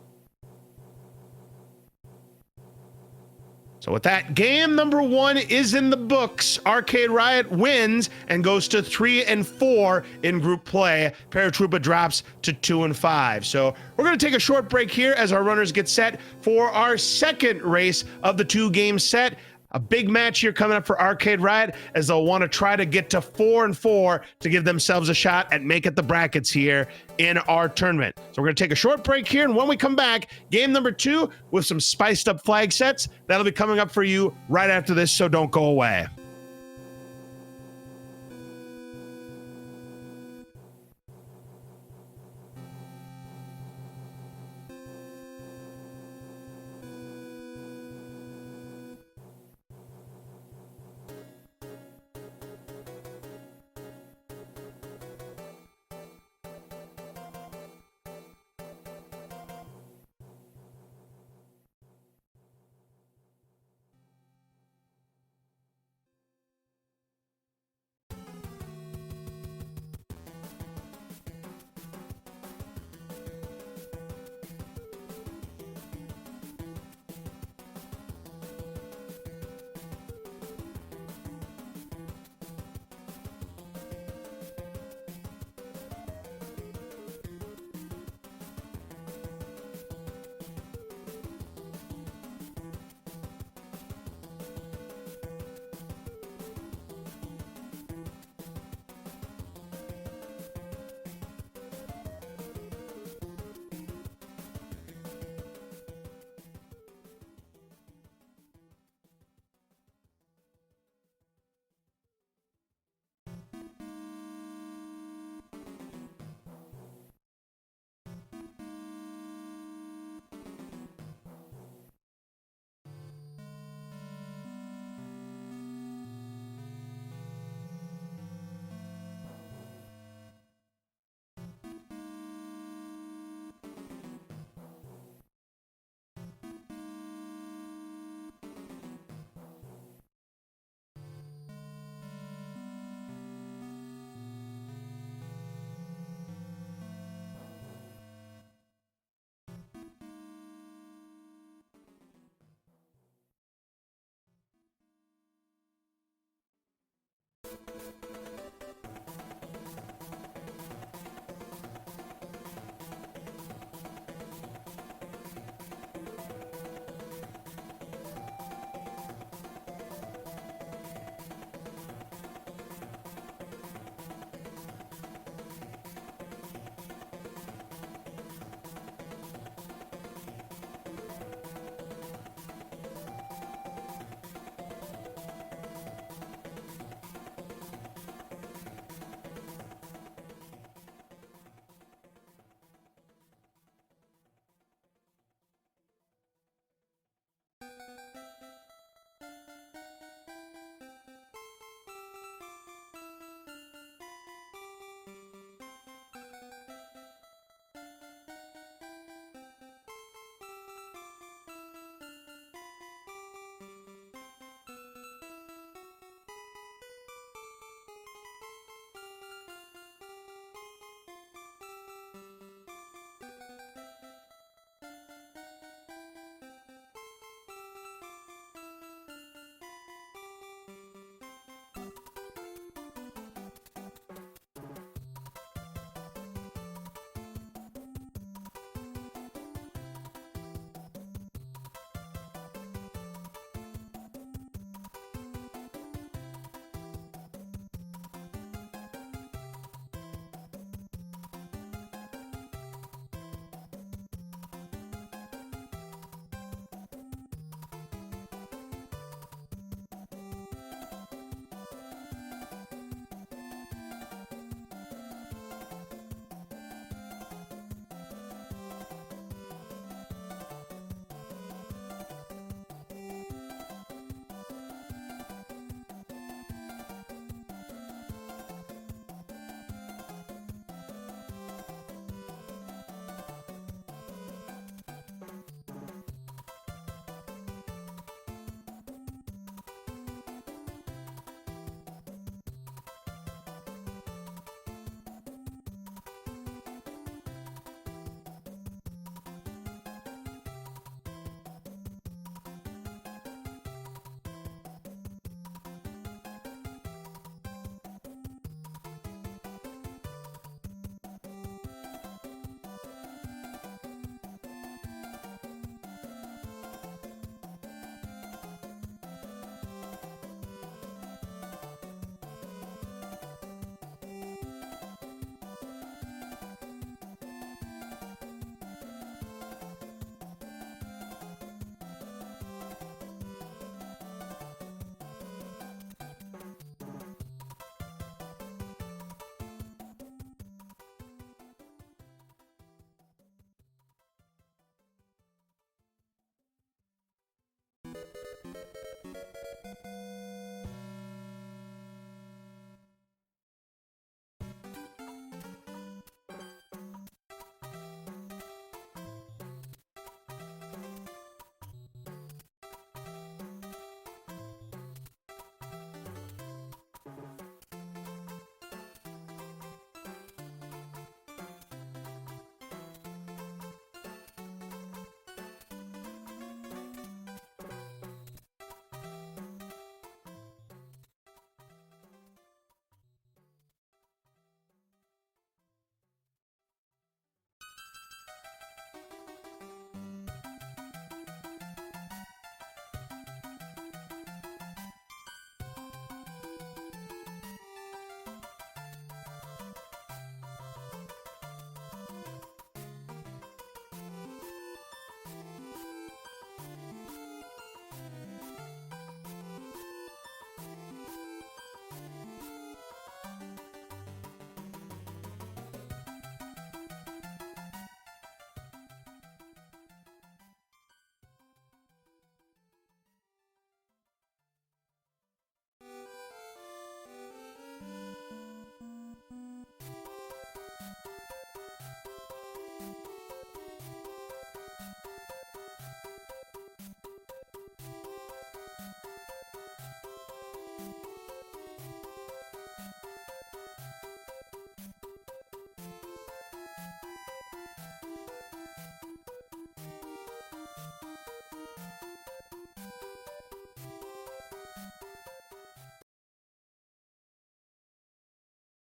So with that, game number 1 is in the books. ArcadeRiot wins and goes to 3 and 4 in group play. Paratroopa drops to 2 and 5. So we're going to take a short break here as our runners get set for our second race of the 2-game set. A big match here coming up for ArcadeRiot as they'll want to try to get to 4 and 4 to give themselves a shot at making the brackets here in our tournament. So we're going to take a short break here, and when we come back, game number 2 with some spiced up flag sets. That'll be coming up for you right after this, so don't go away.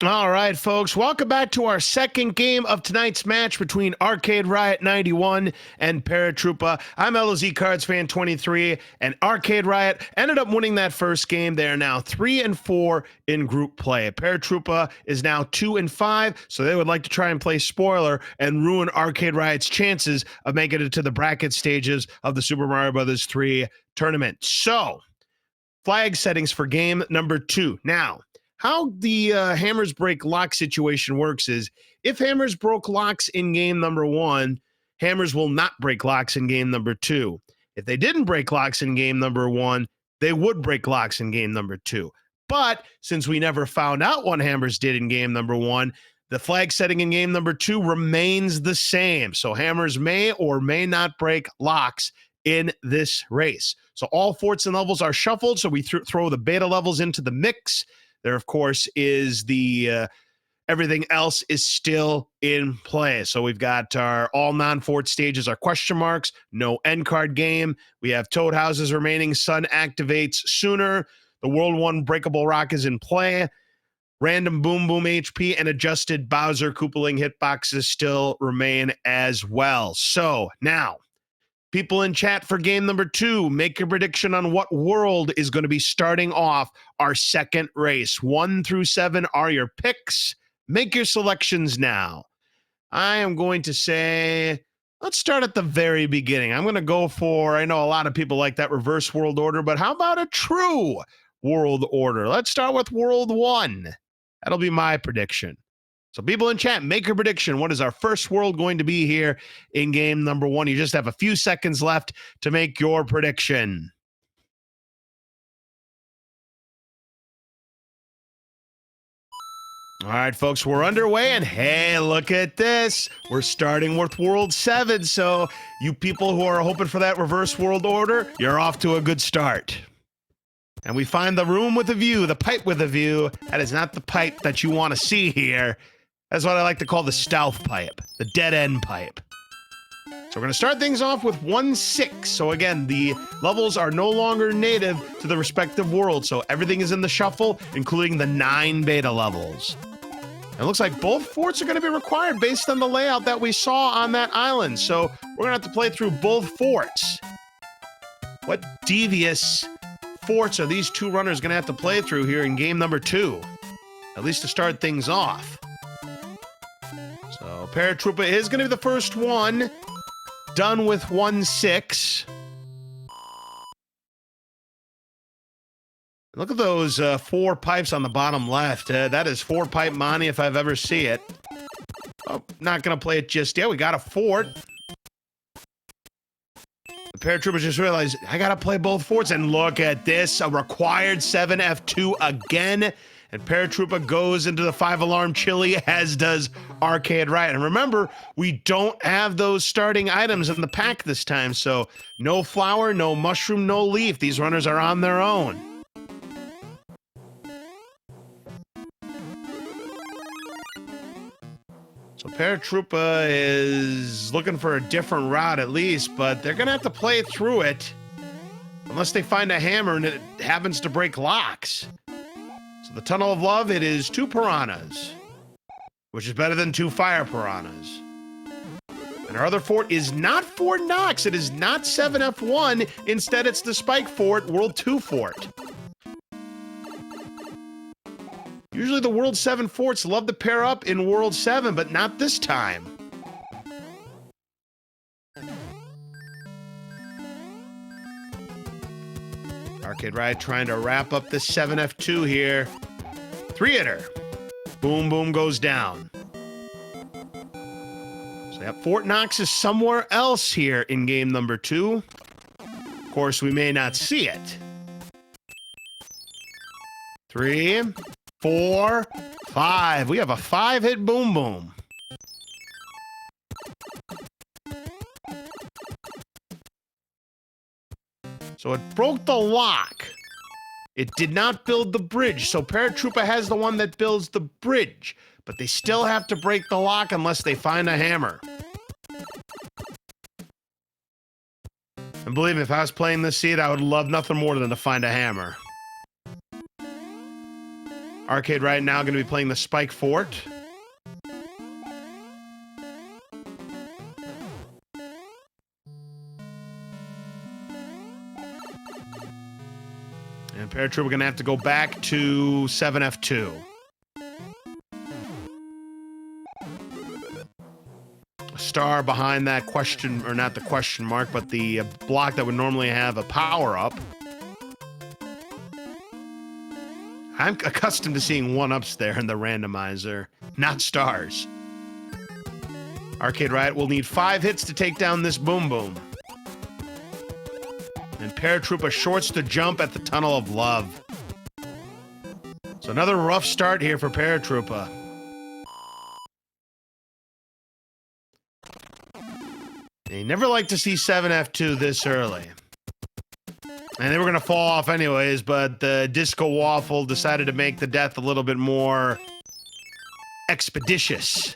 All right, folks, welcome back to our second game of tonight's match between ArcadeRiot91 and Paratroopa. I'm LOZ Cards Fan 23, and Arcade Riot ended up winning that first game. They are now 3-4 in group play. Paratroopa is now 2-5, so they would like to try and play spoiler and ruin Arcade Riot's chances of making it to the bracket stages of the Super Mario Bros. 3 tournament. So, flag settings for game number 2. Now, how the hammers break lock situation works is if hammers broke locks in game number 1, hammers will not break locks in game number 2. If they didn't break locks in game number 1, they would break locks in game number 2. But since we never found out what hammers did in game number 1, the flag setting in game number 2 remains the same. So hammers may or may not break locks in this race. So all forts and levels are shuffled, so we throw the beta levels into the mix. There, of course, is the everything else is still in play. So we've got our all non-fort stages are question marks, no end card game. We have Toad Houses remaining, Sun activates sooner. The World 1 Breakable Rock is in play. Random Boom Boom HP and adjusted Bowser Koopaling hitboxes still remain as well. So now, people in chat for game number 2, make a prediction on what world is going to be starting off our second race. 1 through 7 are your picks. Make your selections now. I am going to say, let's start at the very beginning. I'm going to go for, I know a lot of people like that reverse world order, but how about a true world order? Let's start with world 1. That'll be my prediction. So people in chat, make your prediction. What is our first world going to be here in game number 1? You just have a few seconds left to make your prediction. All right, folks, we're underway, and hey, look at this. We're starting with World 7, so you people who are hoping for that reverse world order, you're off to a good start. And we find the room with a view, the pipe with a view. That is not the pipe that you want to see here. That's what I like to call the stealth pipe, the dead end pipe. So we're going to start things off with 1-6. So again, the levels are no longer native to the respective world. So everything is in the shuffle, including the 9 beta levels. It looks like both forts are going to be required based on the layout that we saw on that island. So we're going to have to play through both forts. What devious forts are these two runners going to have to play through here in game number 2? At least to start things off. So Paratroopa is going to be the first one, done with 1-6. Look at those 4 pipes on the bottom left. That is 4-pipe money if I've ever seen it. Oh, not going to play it just yet. We got a fort. The Paratroopers just realized, I got to play both forts. And look at this, a required 7F2 again. And Paratroopa goes into the 5-alarm chili, as does Arcade Riot. And remember, we don't have those starting items in the pack this time. So no flower, no mushroom, no leaf. These runners are on their own. So Paratroopa is looking for a different route at least, but they're going to have to play through it unless they find a hammer and it happens to break locks. So the Tunnel of Love, it is 2 piranhas, which is better than 2 fire piranhas. And our other fort is not Fort Knox. It is not 7F1. Instead, it's the Spike Fort, World 2 fort. Usually the World 7 forts love to pair up in World 7, but not this time. Arcade Riot trying to wrap up the 7F2 here. 3-hitter. Boom, boom goes down. So that Fort Knox is somewhere else here in game number 2. Of course, we may not see it. 3, 4, 5. We have a 5-hit boom boom. So it broke the lock. It did not build the bridge. So Paratroopa has the one that builds the bridge, but they still have to break the lock unless they find a hammer. And believe me, if I was playing this seed, I would love nothing more than to find a hammer. Arcade Riot now going to be playing the Spike Fort. And Paratroopa going to have to go back to 7F2. A star behind that question, or not the question mark, but the block that would normally have a power-up. I'm accustomed to seeing one-ups there in the randomizer, not stars. Arcade Riot will need 5 hits to take down this Boom Boom. And Paratroopa shorts the jump at the Tunnel of Love. So another rough start here for Paratroopa. You never like to see 7F2 this early. And they were going to fall off anyways, but the Disco Waffle decided to make the death a little bit more expeditious.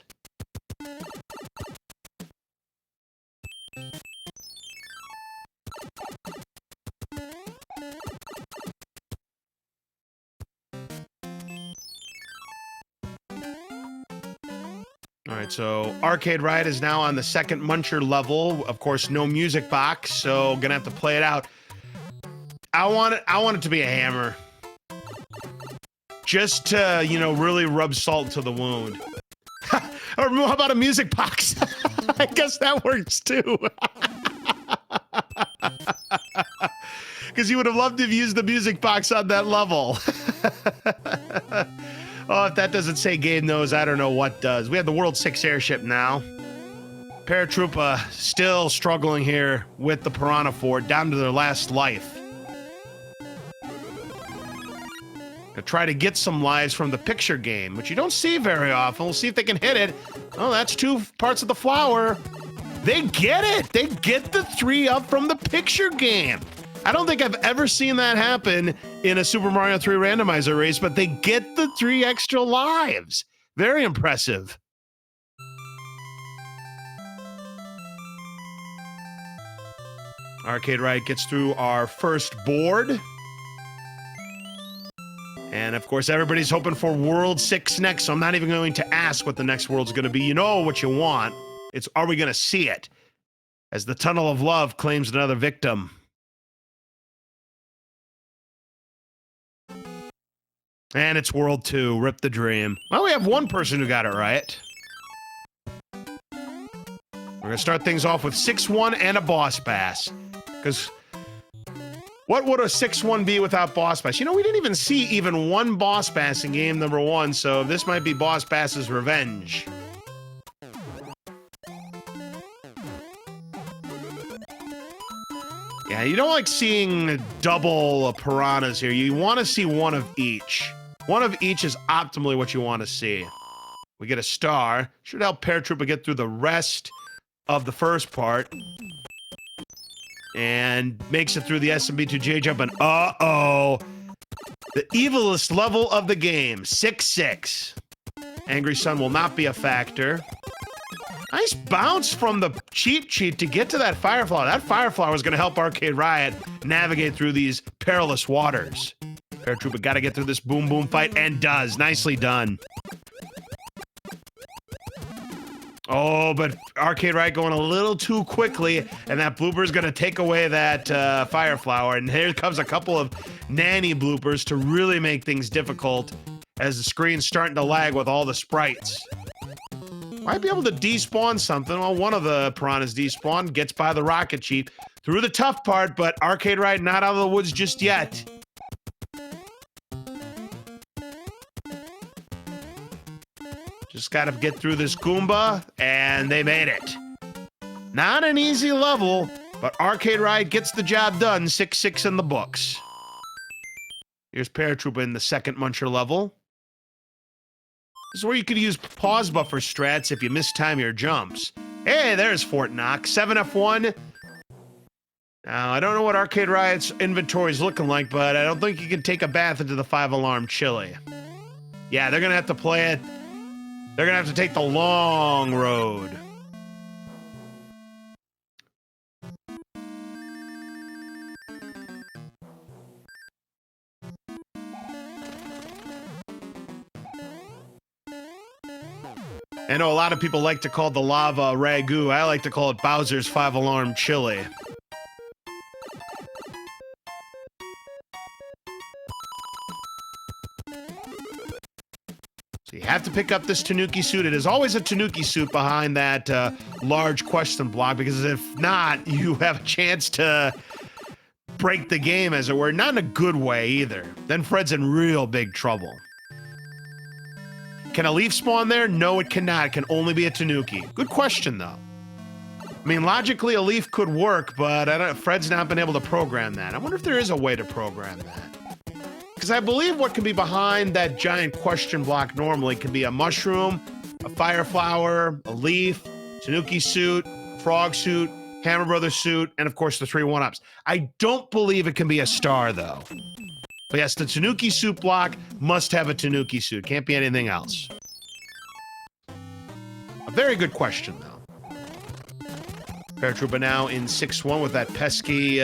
All right, so Arcade Riot is now on the second Muncher level. Of course, no music box, so gonna have to play it out. I want it to be a hammer. Just to, you know, really rub salt to the wound. Or how about a music box? I guess that works too. Because you would have loved to have used the music box on that level. Oh, if that doesn't say Gabe knows, I don't know what does. We have the World 6 airship now. Paratroopa still struggling here with the Piranha Fort, down to their last life. Gonna try to get some lives from the picture game, which you don't see very often. We'll see if they can hit it. Oh, that's 2 parts of the flower. They get it! They get the 3 up from the picture game. I don't think I've ever seen that happen in a Super Mario 3 randomizer race, but they get the 3 extra lives. Very impressive. Arcade Riot gets through our first board. And of course, everybody's hoping for World 6 next, so I'm not even going to ask what the next world's going to be. You know what you want. It's, are we going to see it? As the Tunnel of Love claims another victim. And it's World 2, rip the dream. Well, we have one person who got it right. We're going to start things off with 6-1 and a boss bass. Because what would a 6-1 be without boss bass? You know, we didn't even see even one boss bass in game number 1, so this might be boss bass's revenge. Yeah, you don't like seeing double piranhas here. You want to see one of each. One of each is optimally what you want to see. We get a star. Should help Paratroopa get through the rest of the first part. And makes it through the SMB3 jump, and uh-oh. The evilest level of the game, 6-6. Angry Sun will not be a factor. Nice bounce from the cheat sheet to get to that Fire Flower. That Fire Flower is going to help Arcade Riot navigate through these perilous waters. Paratroopa got to get through this Boom Boom fight, and does. Nicely done. Oh, but Arcade Riot going a little too quickly, and that blooper is going to take away that Fire Flower. And here comes a couple of nanny bloopers to really make things difficult as the screen's starting to lag with all the sprites. Might be able to despawn something. Well, one of the piranhas despawned, gets by the rocket cheat through the tough part, but Arcade Riot not out of the woods just yet. Just got to get through this Goomba, and they made it. Not an easy level, but Arcade Riot gets the job done. 6-6 in the books. Here's Paratroopa in the second Muncher level. This is where you could use pause buffer strats if you mistime your jumps. Hey, there's Fort Knox. 7F1. Now, I don't know what Arcade Riot's inventory is looking like, but I don't think you can take a bath into the 5-alarm chili. Yeah, they're going to have to play it. They're going to have to take the long road. I know a lot of people like to call the lava ragu. I like to call it Bowser's 5-alarm chili. So you have to pick up this Tanuki suit. It is always a Tanuki suit behind that large question block, because if not, you have a chance to break the game, as it were. Not in a good way, either. Then Fred's in real big trouble. Can a leaf spawn there? No, it cannot. It can only be a Tanuki. Good question, though. I mean, logically, a leaf could work, but Fred's not been able to program that. I wonder if there is a way to program that. Because I believe what can be behind that giant question block normally can be a mushroom, a fire flower, a leaf, Tanuki suit, frog suit, Hammer Brothers suit, and of course the 3 1-ups. I don't believe it can be a star, though. But yes, the Tanuki suit block must have a Tanuki suit. Can't be anything else. A very good question, though. Paratroopa now in 6-1 with that pesky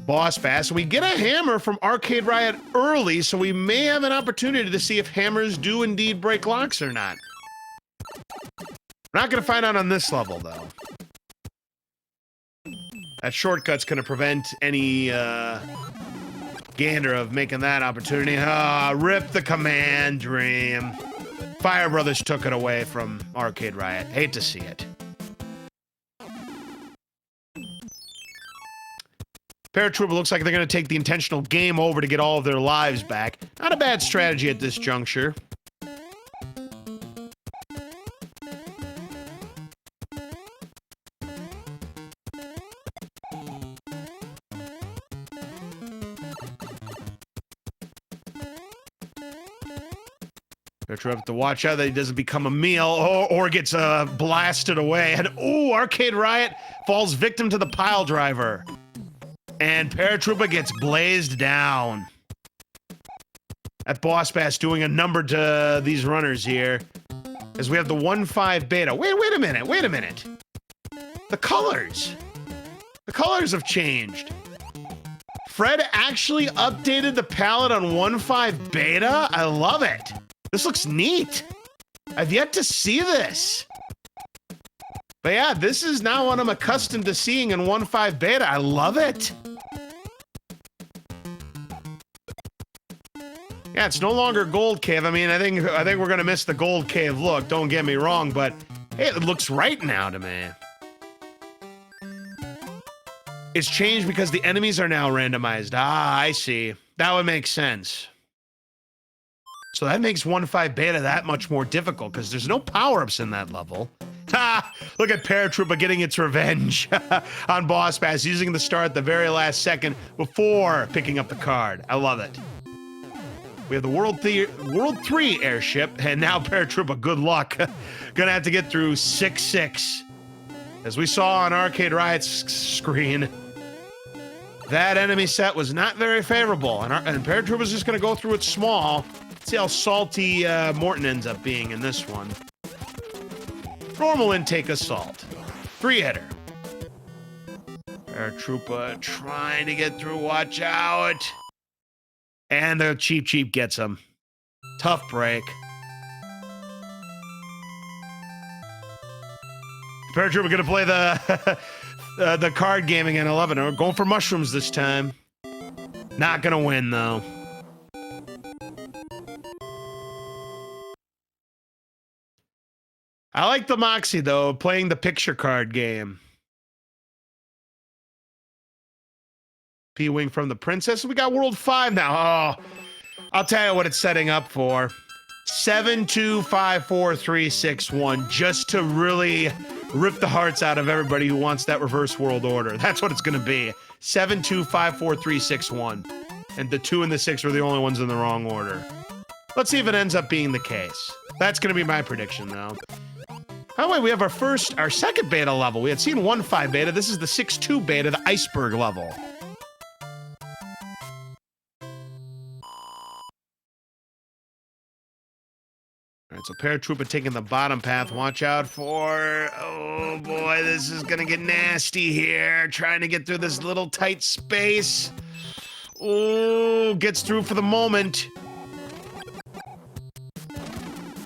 boss pass. We get a hammer from Arcade Riot early, so we may have an opportunity to see if hammers do indeed break locks or not. We're not going to find out on this level, though. That shortcut's going to prevent any gander of making that opportunity. Ah, rip the command dream. Fire Brothers took it away from Arcade Riot. Hate to see it. Paratroopa looks like they're going to take the intentional game over to get all of their lives back. Not a bad strategy at this juncture. Paratroopa have to watch out that he doesn't become a meal or gets blasted away. And ooh, Arcade Riot falls victim to the pile driver. And Paratroopa gets blazed down. That boss pass doing a number to these runners here. As we have the 1-5 beta. Wait a minute. The colors. The colors have changed. Fred actually updated the palette on 1.5 beta? I love it. This looks neat. I've yet to see this. But yeah, this is now what I'm accustomed to seeing in 1.5 beta. I love it. Yeah, it's no longer Gold Cave. I mean, I think we're gonna miss the Gold Cave look. Don't get me wrong, but hey, it looks right now to me. It's changed because the enemies are now randomized. Ah, I see. That would make sense. So that makes 1.5 beta that much more difficult because there's no power-ups in that level. Ha! Look at Paratroopa getting its revenge on Boss Pass, using the star at the very last second before picking up the card. I love it. We have the World 3 airship, and now Paratroopa, good luck. Gonna have to get through 6-6. As we saw on Arcade Riot's screen, that enemy set was not very favorable, and Paratroopa's just gonna go through it small. Let's see how salty Morton ends up being in this one. Normal intake assault. 3-hitter. Paratroopa trying to get through, watch out. And the Cheap gets him. Tough break. Paratroopa gonna play the card gaming in 11. We're going for mushrooms this time. Not gonna win though. I like the Moxie though, playing the picture card game. P-Wing from the Princess. We got World 5 now. Oh, I'll tell you what it's setting up for. 7, 2, 5, 4, 3, 6, 1. Just to really rip the hearts out of everybody who wants that reverse world order. That's what it's going to be. 7, 2, 5, 4, 3, 6, 1. And the 2 and the 6 were the only ones in the wrong order. Let's see if it ends up being the case. That's going to be my prediction, though. By the way, we have our second beta level. We had seen 1.5 beta. This is the 6.2 beta, the iceberg level. All right, so Paratroopa taking the bottom path. Watch out for... Oh, boy, this is going to get nasty here. Trying to get through this little tight space. Oh, gets through for the moment.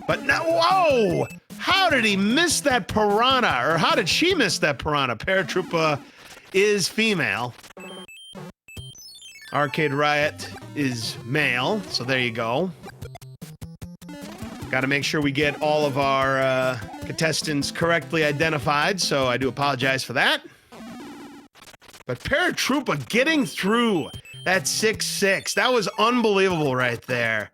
But no, whoa! How did he miss that piranha? Or how did she miss that piranha? Paratroopa is female. Arcade Riot is male, so there you go. Got to make sure we get all of our contestants correctly identified, so I do apologize for that. But Paratroopa getting through that 6-6, that was unbelievable right there.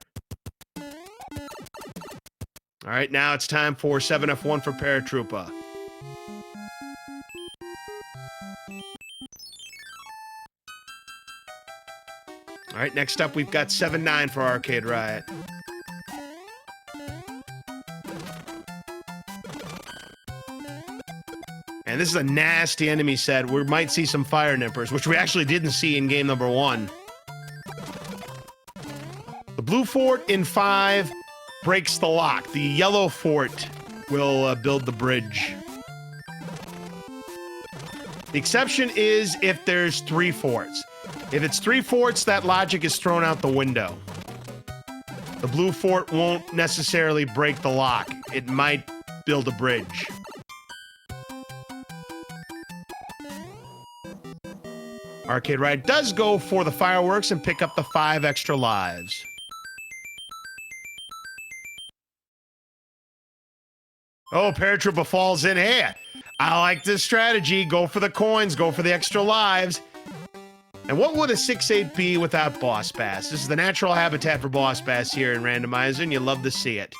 All right, now it's time for 7F1 for Paratroopa. All right, next up we've got 7-9 for Arcade Riot. And this is a nasty enemy set. We might see some fire nippers, which we actually didn't see in game number 1. The blue fort in 5 breaks the lock. The yellow fort will build the bridge. The exception is if there's 3 forts. If it's 3 forts, that logic is thrown out the window. The blue fort won't necessarily break the lock. It might build a bridge. Arcade Riot does go for the fireworks and pick up the 5 extra lives. Oh, Paratroopa falls in. Hey, I like this strategy. Go for the coins. Go for the extra lives. And what would a 6-8 be without Boss Bass? This is the natural habitat for Boss Bass here in Randomizer, and you love to see it.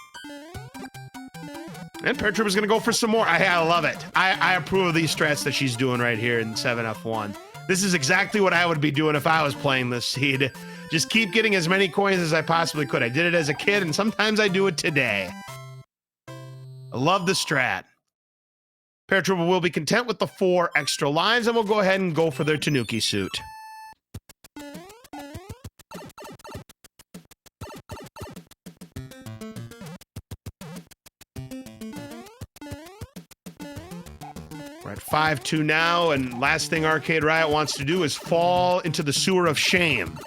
And Paratroopa's going to go for some more. I love it. I approve of these strats that she's doing right here in 7F1. This is exactly what I would be doing if I was playing this seed. Just keep getting as many coins as I possibly could. I did it as a kid, and sometimes I do it today. I love the strat. Paratroopa will be content with the 4 extra lives, and we'll go ahead and go for their Tanuki suit. We're at 5-2 now, and last thing Arcade Riot wants to do is fall into the sewer of shame.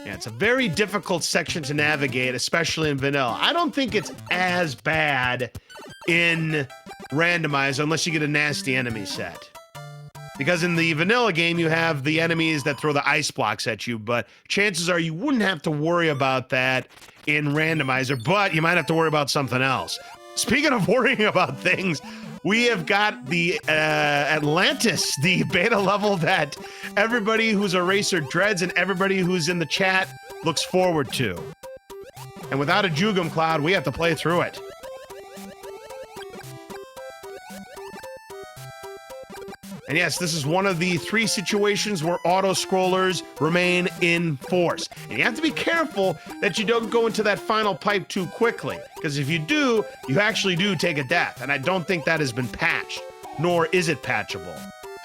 Yeah, it's a very difficult section to navigate, especially in vanilla. I don't think it's as bad in Randomizer unless you get a nasty enemy set. Because in the vanilla game, you have the enemies that throw the ice blocks at you, but chances are you wouldn't have to worry about that in Randomizer, but you might have to worry about something else. Speaking of worrying about things, we have got the Atlantis, the beta level that everybody who's a racer dreads and everybody who's in the chat looks forward to. And without a Jugum Cloud, we have to play through it. And yes, this is one of the 3 situations where auto-scrollers remain in force. And you have to be careful that you don't go into that final pipe too quickly, because if you do, you actually do take a death, and I don't think that has been patched, nor is it patchable.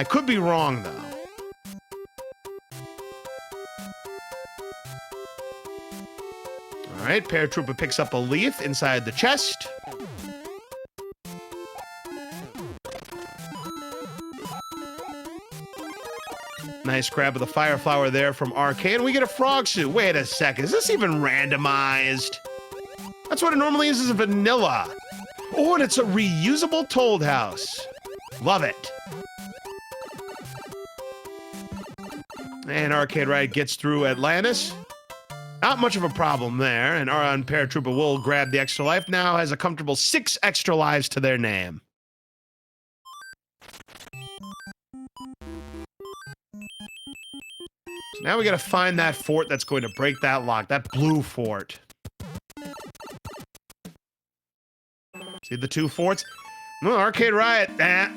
I could be wrong, though. All right, Paratroopa picks up a leaf inside the chest. Nice grab of the fire flower there from Arcade. We get a frog suit. Wait a second. Is this even randomized? That's what it normally is a vanilla. Oh, and it's a reusable Told House. Love it. And Arcade Riot gets through Atlantis. Not much of a problem there. And Paratroopa will grab the extra life. Now has a comfortable 6 extra lives to their name. So now we gotta find that fort that's going to break that lock, that blue fort. See the 2 forts? No, Arcade Riot,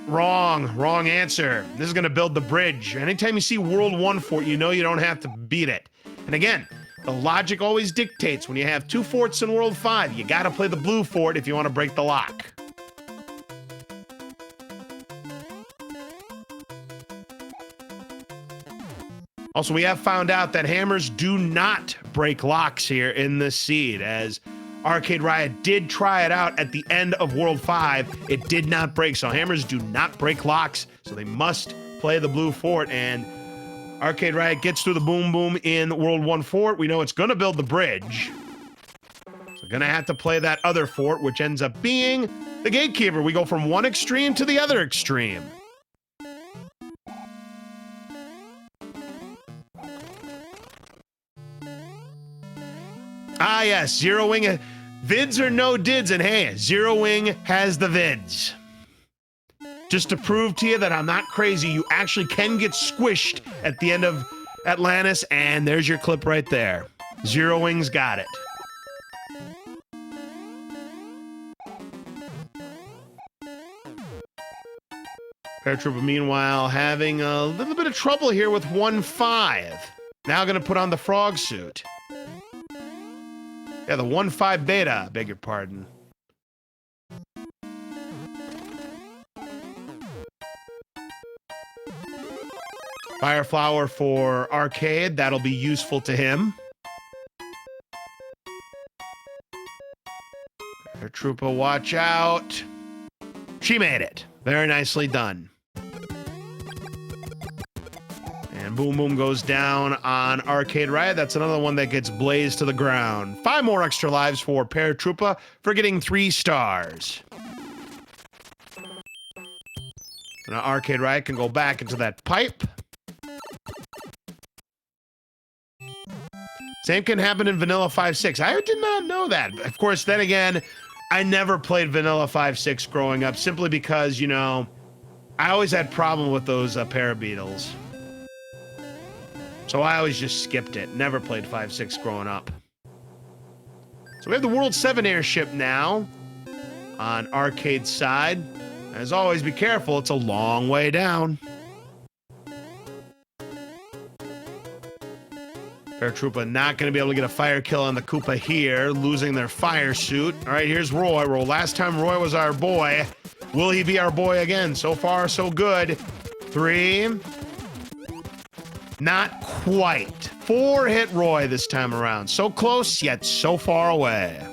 wrong answer. This is gonna build the bridge. Anytime you see World 1 fort, you know you don't have to beat it. And again, the logic always dictates when you have 2 forts in World 5, you gotta play the blue fort if you wanna break the lock. Also, we have found out that hammers do not break locks here in this seed, as Arcade Riot did try it out at the end of World 5. It did not break, so hammers do not break locks, so they must play the blue fort, and Arcade Riot gets through the boom boom in World 1 fort. We know it's going to build the bridge. So going to have to play that other fort, which ends up being the gatekeeper. We go from one extreme to the other extreme. Ah, yes, Zero Wing. Vids or no dids, and hey, Zero Wing has the vids. Just to prove to you that I'm not crazy, you actually can get squished at the end of Atlantis, and there's your clip right there. Zero Wing's got it. Paratroopa, meanwhile, having a little bit of trouble here with 1-5. Now going to put on the frog suit. Yeah, the 1-5 beta, beg your pardon. Fire Flower for Arcade, that'll be useful to him. Troopa, watch out. She made it. Very nicely done. And Boom Boom goes down on Arcade Riot. That's another one that gets blazed to the ground. 5 more extra lives for Paratroopa for getting 3 stars. Now Arcade Riot can go back into that pipe. Same can happen in Vanilla 5.6. I did not know that. Of course, then again, I never played Vanilla 5.6 growing up simply because, you know, I always had problem with those parabeetles. So I always just skipped it. Never played 5.6 growing up. So we have the World 7 airship now on Arcade's side. As always, be careful. It's a long way down. Paratroopa not going to be able to get a fire kill on the Koopa here, losing their fire suit. All right, here's Roy. Last time Roy was our boy. Will he be our boy again? So far, so good. 3. Not quite. 4 hit Roy this time around. So close, yet so far away.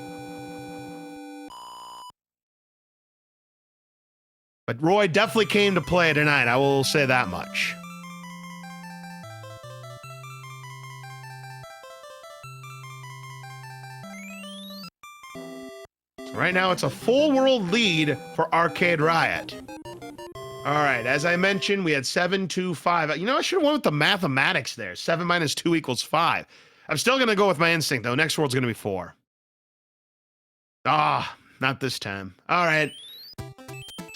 But Roy definitely came to play tonight. I will say that much. Right now, it's a full world lead for Arcade Riot. All right, as I mentioned, we had 7, 2, 5. You know, I should have went with the mathematics there. 7 minus 2 equals 5. I'm still going to go with my instinct, though. Next world's going to be 4. Ah, not this time. All right.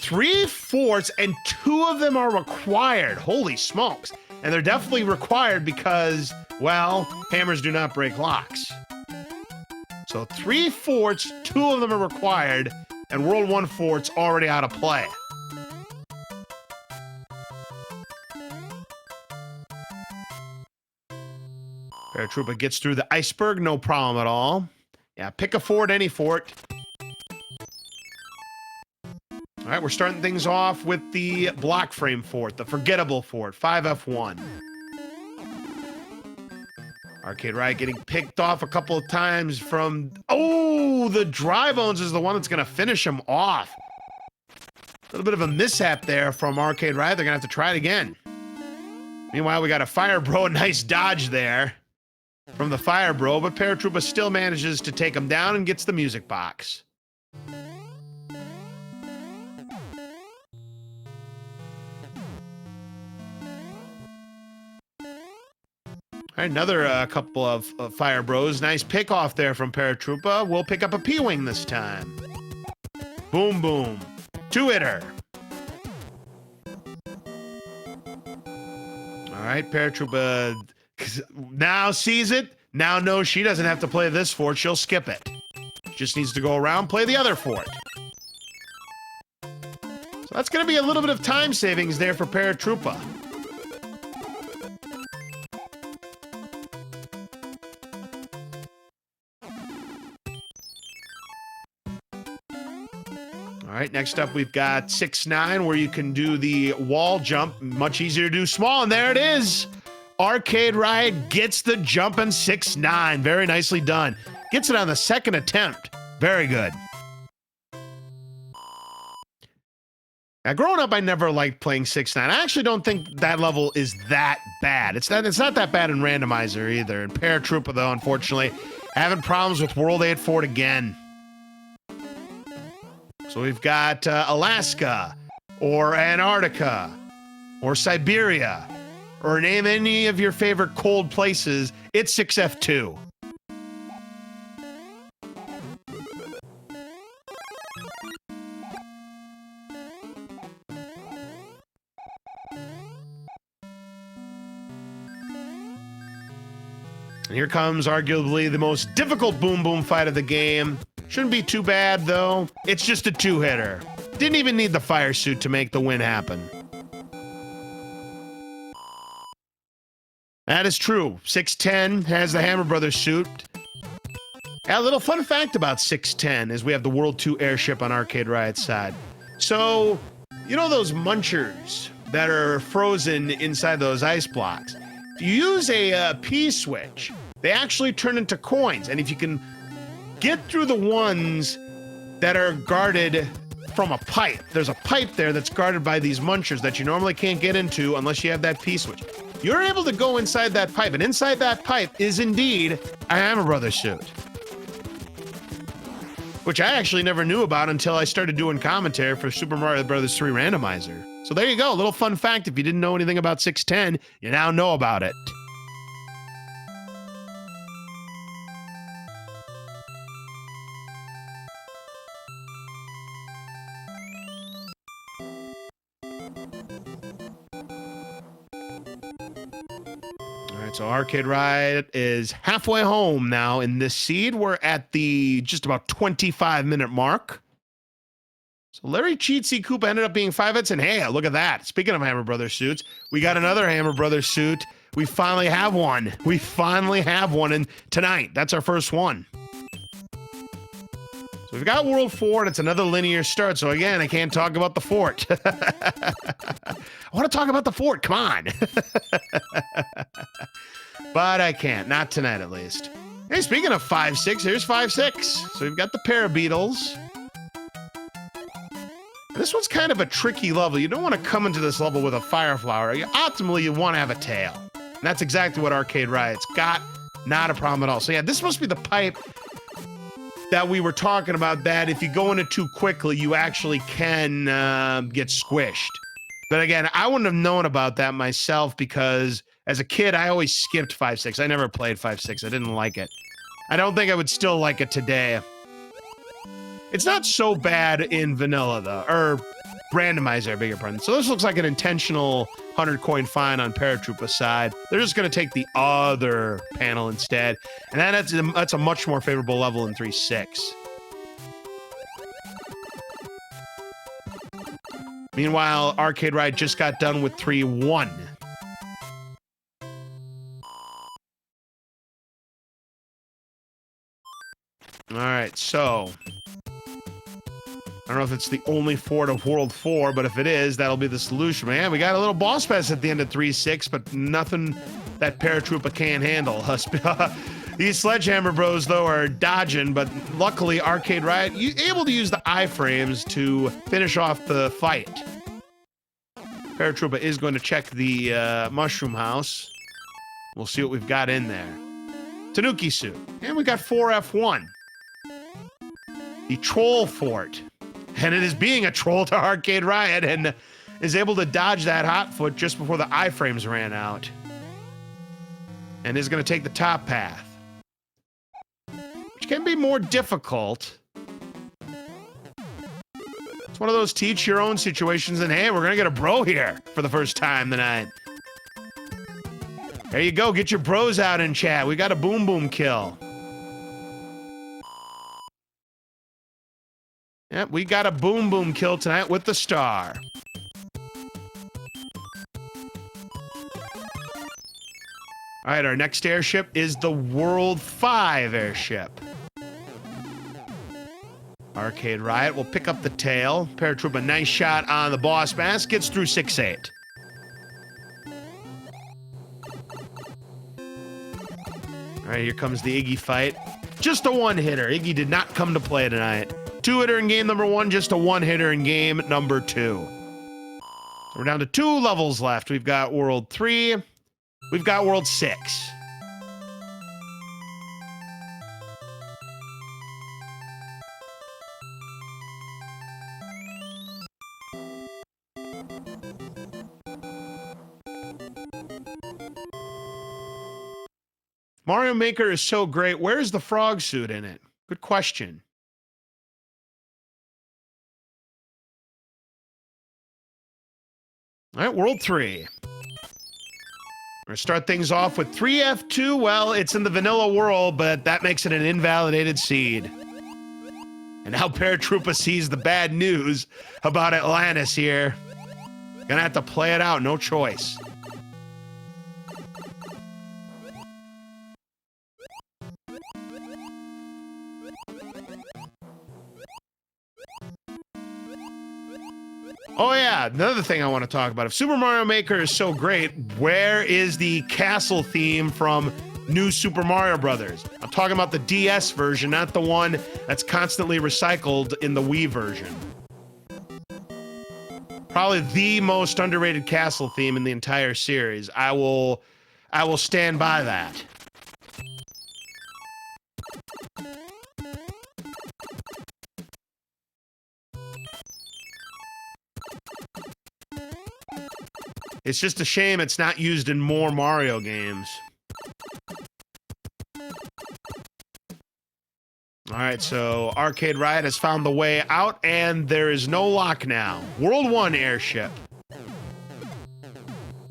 3 forts, and 2 of them are required. Holy smokes. And they're definitely required because, well, hammers do not break locks. So 3 forts, 2 of them are required, and World 1 fort's already out of play. Paratroopa gets through the iceberg, no problem at all. Yeah, pick a fort, any fort. All right, we're starting things off with the block frame fort, the forgettable fort, 5F1. Arcade Riot getting picked off a couple of times from... Oh, the dry bones is the one that's going to finish him off. A little bit of a mishap there from Arcade Riot. They're going to have to try it again. Meanwhile, we got a Fire Bro. Nice dodge there from the Fire Bro, but Paratroopa still manages to take him down and gets the music box. All right, another couple of Fire Bros. Nice pick off there from Paratroopa. We'll pick up a P-Wing this time. Boom, boom. 2-hitter. All right, Paratroopa now sees it. Now knows she doesn't have to play this fort. She'll skip it. Just needs to go around, play the other fort. So that's going to be a little bit of time savings there for Paratroopa. All right, next up we've got 6-9, where you can do the wall jump. Much easier to do small, and there it is. Arcade Riot gets the jump in 6-9. Very nicely done. Gets it on the 2nd attempt. Very good. Now, growing up, I never liked playing 6-9. I actually don't think that level is that bad. It's not that bad in Randomizer either. In Paratroopa, though, unfortunately, having problems with World 8 Fort again. So we've got Alaska, or Antarctica, or Siberia, or name any of your favorite cold places. It's 6F2. And here comes arguably the most difficult boom boom fight of the game. Shouldn't be too bad, though. It's just a two-hitter. Didn't even need the fire suit to make the win happen. That is true. 610 has the Hammer Brothers suit. A little fun fact about 610 is we have the World 2 airship on Arcade Riot's side. So, you know those munchers that are frozen inside those ice blocks? If you use a P-switch, they actually turn into coins. And if you can get through the ones that are guarded from a pipe, there's a pipe there that's guarded by these munchers that you normally can't get into unless you have that P-switch. You're able to go inside that pipe, and inside that pipe is indeed a Hammer Brothers suit. Which I actually never knew about until I started doing commentary for Super Mario Bros. 3 Randomizer. So there you go, a little fun fact. If you didn't know anything about 610, you now know about it. All right, so Arcade Riot is halfway home now in this seed. We're at the just about 25-minute mark. So Larry Cheatsy Koopa ended up being 5 hits, and hey, look at that. Speaking of Hammer Brothers suits, we got another Hammer Brothers suit. We finally have one. We finally have one, and tonight, that's our first one. So we've got World 4, and it's another linear start, so again, I can't talk about the fort. I want to talk about the fort, come on. But I can't, not tonight at least. Hey, speaking of 5-6, here's 5-6. So we've got the Parabeetles. This one's kind of a tricky level. You don't want to come into this level with a fire flower. Optimally, you want to have a tail. And that's exactly what Arcade Riot's got. Not a problem at all. So yeah, this must be the pipe that we were talking about, that if you go in it too quickly, you actually can get squished. But again, I wouldn't have known about that myself because as a kid, I always skipped 5-6. I never played 5-6. I didn't like it. I don't think I would still like it today. It's not so bad in vanilla, though, or randomizer, I beg your pardon. So this looks like an intentional 100-coin fine on Paratroopa's side. They're just going to take the other panel instead, and that's a much more favorable level in 3-6. Meanwhile, Arcade Riot just got done with 3-1. All right, so I don't know if it's the only fort of World 4, but if it is, that'll be the solution. Man, we got a little boss pass at the end of 3-6, but nothing that Paratroopa can't handle. These Sledgehammer Bros, though, are dodging, but luckily Arcade Riot able to use the iframes to finish off the fight. Paratroopa is going to check the Mushroom House. We'll see what we've got in there. Tanuki suit. And we got 4F1. The Troll Fort. And it is being a troll to Arcade Riot and is able to dodge that hot foot just before the iframes ran out. And is going to take the top path, which can be more difficult. It's one of those teach your own situations, and hey, we're going to get a bro here for the first time tonight. There you go, get your bros out in chat. We got a boom boom kill. Yep, we got a boom boom kill tonight with the star. All right, our next airship is the World 5 airship. Arcade Riot will pick up the tail. Paratroopa, nice shot on the boss mask. Gets through 6-8. All right, here comes the Iggy fight. Just a one-hitter. Iggy did not come to play tonight. Two-hitter in game number 1, just a one-hitter in game number 2. We're down to 2 levels left. We've got World 3. We've got World 6. Mario Maker is so great. Where's the frog suit in it? Good question. All right, World 3. We're going to start things off with 3F2. Well, it's in the vanilla world, but that makes it an invalidated seed. And now Paratroopa sees the bad news about Atlantis here. Gonna have to play it out, no choice. Oh yeah, another thing I want to talk about. If Super Mario Maker is so great, where is the castle theme from New Super Mario Brothers? I'm talking about the DS version, not the one that's constantly recycled in the Wii version. Probably the most underrated castle theme in the entire series. I will stand by that. It's just a shame it's not used in more Mario games. All right, so ArcadeRiot has found the way out, and there is no lock now. World 1 airship.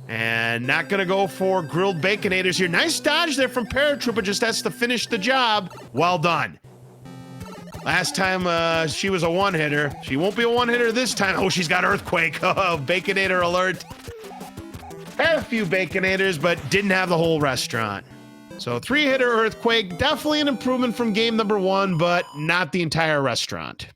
And not gonna go for grilled baconators here. Nice dodge there from Paratroopa, just has to finish the job. Well done. Last time she was a one-hitter. She won't be a one-hitter this time. Oh, she's got Earthquake. Oh, Baconator alert. Had a few Baconators, but didn't have the whole restaurant. So 3-hitter Earthquake, definitely an improvement from game number 1, but not the entire restaurant.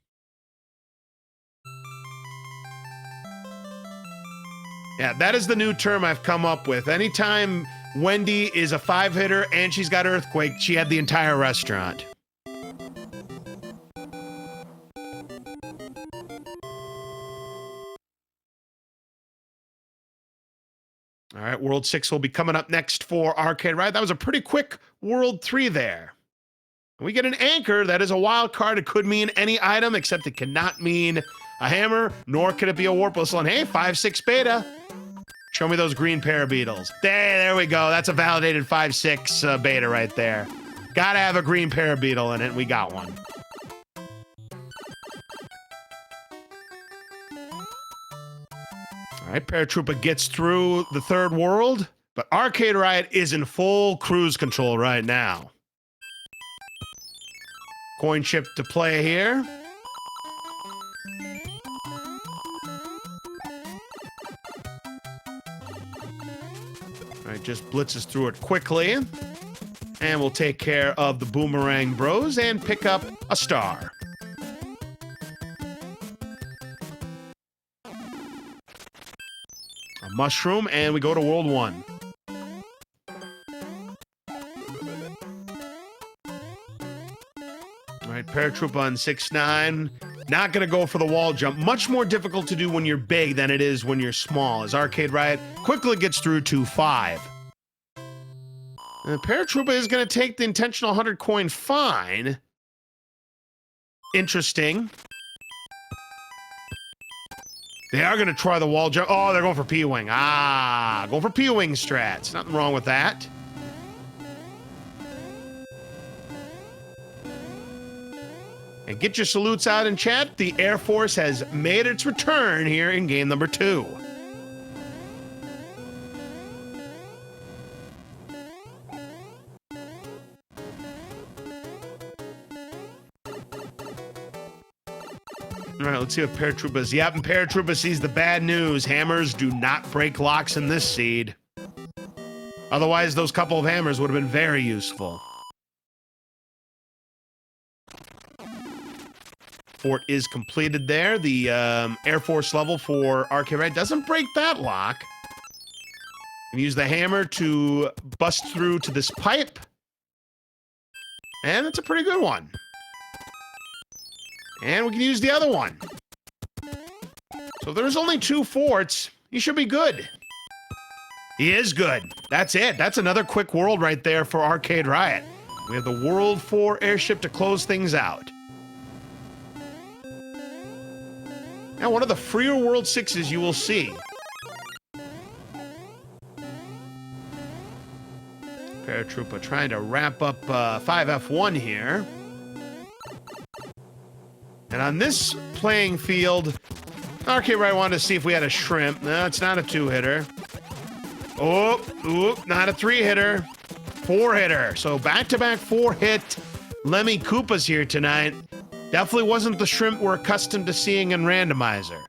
Yeah, that is the new term I've come up with. Anytime Wendy is a 5-hitter and she's got Earthquake, she had the entire restaurant. All right, World 6 will be coming up next for ArcadeRiot. That was a pretty quick World 3 there. We get an anchor. That is a wild card. It could mean any item, except it cannot mean a hammer, nor could it be a warp whistle. And hey, 5-6 beta. Show me those green parabeetles. There we go. That's a validated 5-6 beta right there. Gotta have a green parabeetle in it. We got one. All right, Paratroopa gets through the third world, but ArcadeRiot is in full cruise control right now. Coin chip to play here. All right, just blitzes through it quickly. And we'll take care of the Boomerang Bros and pick up a star. A mushroom, and we go to World 1. All right, Paratroopa on 6-9. Not going to go for the wall jump. Much more difficult to do when you're big than it is when you're small, as ArcadeRiot quickly gets through to 5. Paratroopa is going to take the intentional 100 coin fine. Interesting. They are going to try the wall jump. Oh, they're going for P-Wing. Ah, going for P-Wing strats. Nothing wrong with that. And get your salutes out in chat. The Air Force has made its return here in game number 2. All right, let's see what Paratroopa's. Yep, and Paratroopa sees the bad news. Hammers do not break locks in this seed. Otherwise, those couple of hammers would have been very useful. Fort is completed there. The Air Force level for ArcadeRiot doesn't break that lock. And use the hammer to bust through to this pipe. And it's a pretty good one. And we can use the other one. So there's only 2 forts. He should be good. He is good. That's it. That's another quick world right there for Arcade Riot. We have the World 4 airship to close things out. Now, one of the freer World 6s you will see. Paratroopa trying to wrap up 5F1 here. And on this playing field, ArcadeRiot wanted to see if we had a shrimp. No, it's not a 2-hitter. Oh, not a 3-hitter. 4-hitter. So back-to-back 4-hit Lemmy Koopas here tonight. Definitely wasn't the shrimp we're accustomed to seeing in Randomizer.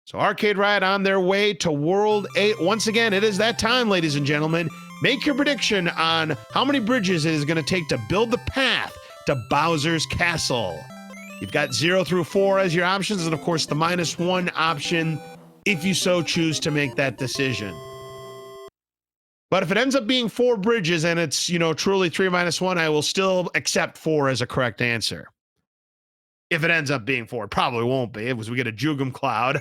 So ArcadeRiot on their way to World 8. Once again, it is that time, ladies and gentlemen. Make your prediction on how many bridges it is going to take to build the path to Bowser's Castle. You've got 0 through 4 as your options, and of course the -1 option if you so choose to make that decision. But if it ends up being 4 bridges and it's, you know, truly 3 minus 1, I will still accept 4 as a correct answer. If it ends up being 4, it probably won't be. It was we get a Jugum Cloud.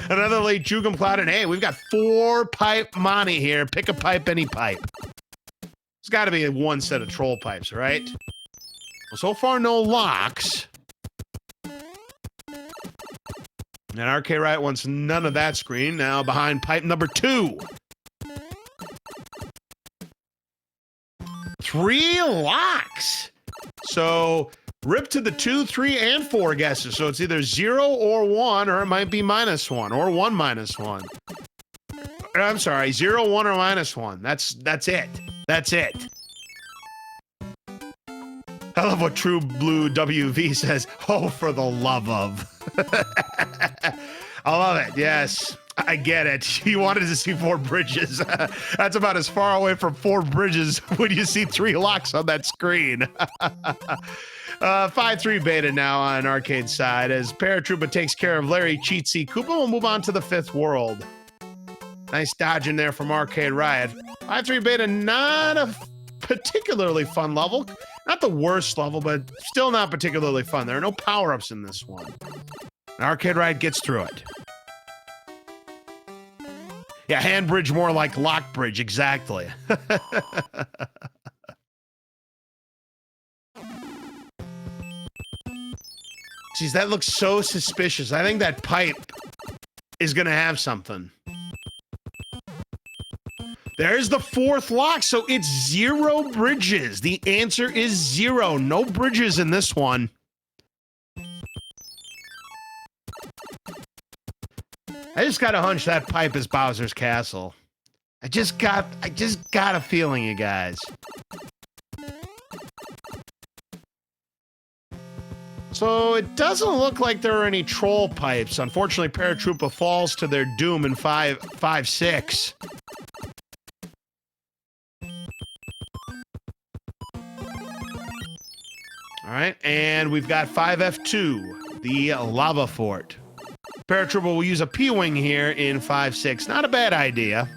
Another late Jugum Cloud, and hey, we've got 4-pipe Monty here. Pick a pipe, any pipe. There's got to be one set of troll pipes, right? Well, so far, no locks. And ArcadeRiot wants none of that screen. Now behind pipe number 2. 3 locks. So rip to the 2, 3, and 4 guesses. So it's either 0 or 1, or it might be -1, or 1 minus 1. I'm sorry, 0, 1, or -1. That's it. That's it. I love what True Blue WV says. Oh, for the love of. I love it. Yes, I get it. You wanted to see 4 bridges. That's about as far away from 4 bridges when you see 3 locks on that screen. 5-3 beta now on Arcade side as Paratroopa takes care of Larry Cheatsy Koopa. We'll move on to the 5th world. Nice dodging there from Arcade Riot. 5-3 beta, not a particularly fun level. Not the worst level, but still not particularly fun. There are no power-ups in this one. And Arcade Riot gets through it. Yeah, hand bridge more like lock bridge, exactly. Jeez, that looks so suspicious. I think that pipe is gonna have something. There's the 4th lock, so it's 0 bridges. The answer is 0. No bridges in this one. I just got a hunch that pipe is Bowser's Castle. I just got a feeling, you guys. So it doesn't look like there are any troll pipes. Unfortunately, Paratroopa falls to their doom in 5-6. All right, and we've got 5F2, the Lava Fort. Paratroopa will use a P-Wing here in 5-6. Not a bad idea.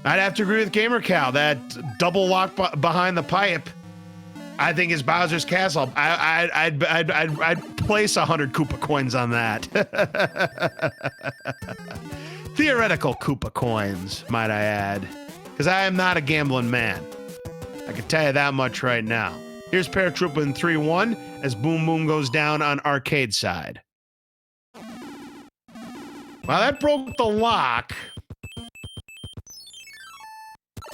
I'd have to agree with Gamer Cow. That double lock behind the pipe, I think, is Bowser's Castle. I'd place 100 Koopa coins on that. Theoretical Koopa coins, might I add, because I am not a gambling man. I can tell you that much right now. Here's Paratroopa in 3-1 as Boom Boom goes down on Arcade side. Well, that broke the lock.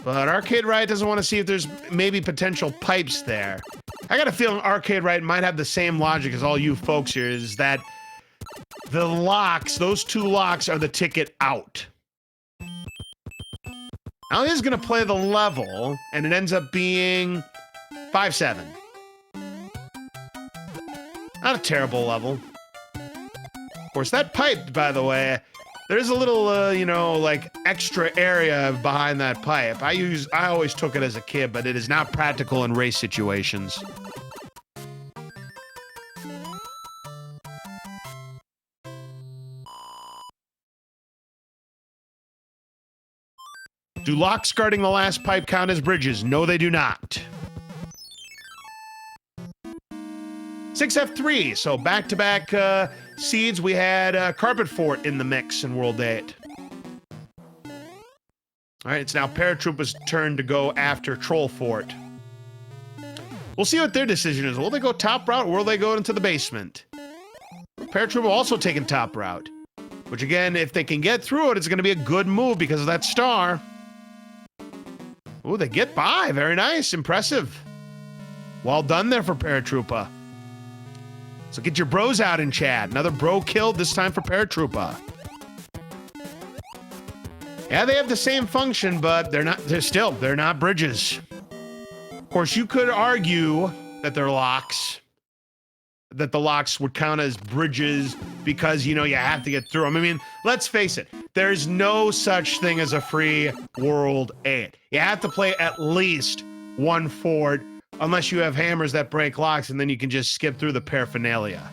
But Arcade Riot doesn't want to see if there's maybe potential pipes there. I got a feeling Arcade Riot might have the same logic as all you folks here, is that the locks, those 2 locks, are the ticket out. Now he's going to play the level, and it ends up being 5-7. Not a terrible level. Of course, that pipe, by the way, there's a little, you know, like extra area behind that pipe. I always took it as a kid, but it is not practical in race situations. Do locks guarding the last pipe count as bridges? No, they do not. 6F3, so back-to-back seeds. We had Carpet Fort in the mix in World 8. All right, it's now Paratroopa's turn to go after Troll Fort. We'll see what their decision is. Will they go top route, or will they go into the basement? Paratroopa also taking top route, which again, if they can get through it, it's going to be a good move because of that star. Ooh, they get by. Very nice. Impressive. Well done there for Paratroopa. So get your bros out in chat. Another bro killed, this time for Paratroopa. Yeah, they have the same function, but they're not bridges. Of course, you could argue that they're locks, that the locks would count as bridges because, you know, you have to get through them. I mean, let's face it, there's no such thing as a free World 8. You have to play at least one fort, unless you have hammers that break locks, and then you can just skip through the paraphernalia.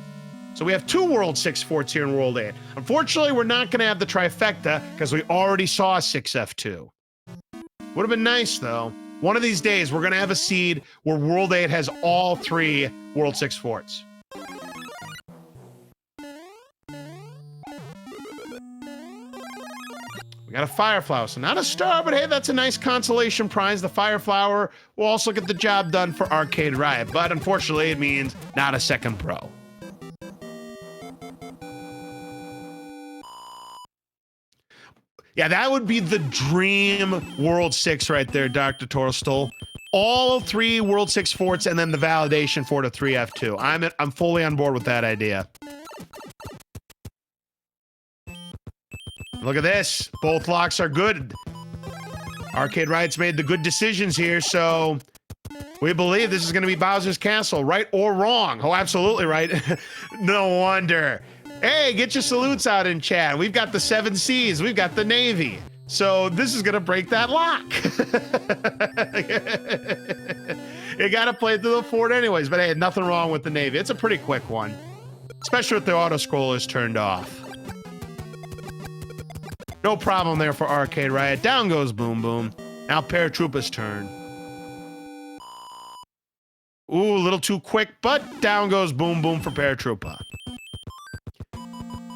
So we have 2 World 6 forts here in World 8. Unfortunately, we're not going to have the trifecta because we already saw 6F2. Would have been nice, though. One of these days, we're going to have a seed where World 8 has all 3 World 6 forts. We got a Fire Flower, so not a star, but hey, that's a nice consolation prize. The Fire Flower will also get the job done for ArcadeRiot, but unfortunately, it means not a second pro. Yeah, that would be the dream World 6 right there, Dr. Torstol. All 3 World 6 forts and then the validation fort of 3F2. I'm fully on board with that idea. Look at this. Both locks are good. ArcadeRiot's made the good decisions here, so we believe this is going to be Bowser's Castle, right or wrong. Oh, absolutely right. No wonder. Hey, get your salutes out in chat. We've got the 7 Seas. We've got the Navy. So this is going to break that lock. You got to play through the fort anyways, but hey, nothing wrong with the Navy. It's a pretty quick one, especially with the auto-scrollers turned off. No problem there for ArcadeRiot. Down goes Boom Boom. Now Paratroopa's turn. Ooh, a little too quick, but down goes Boom Boom for Paratroopa.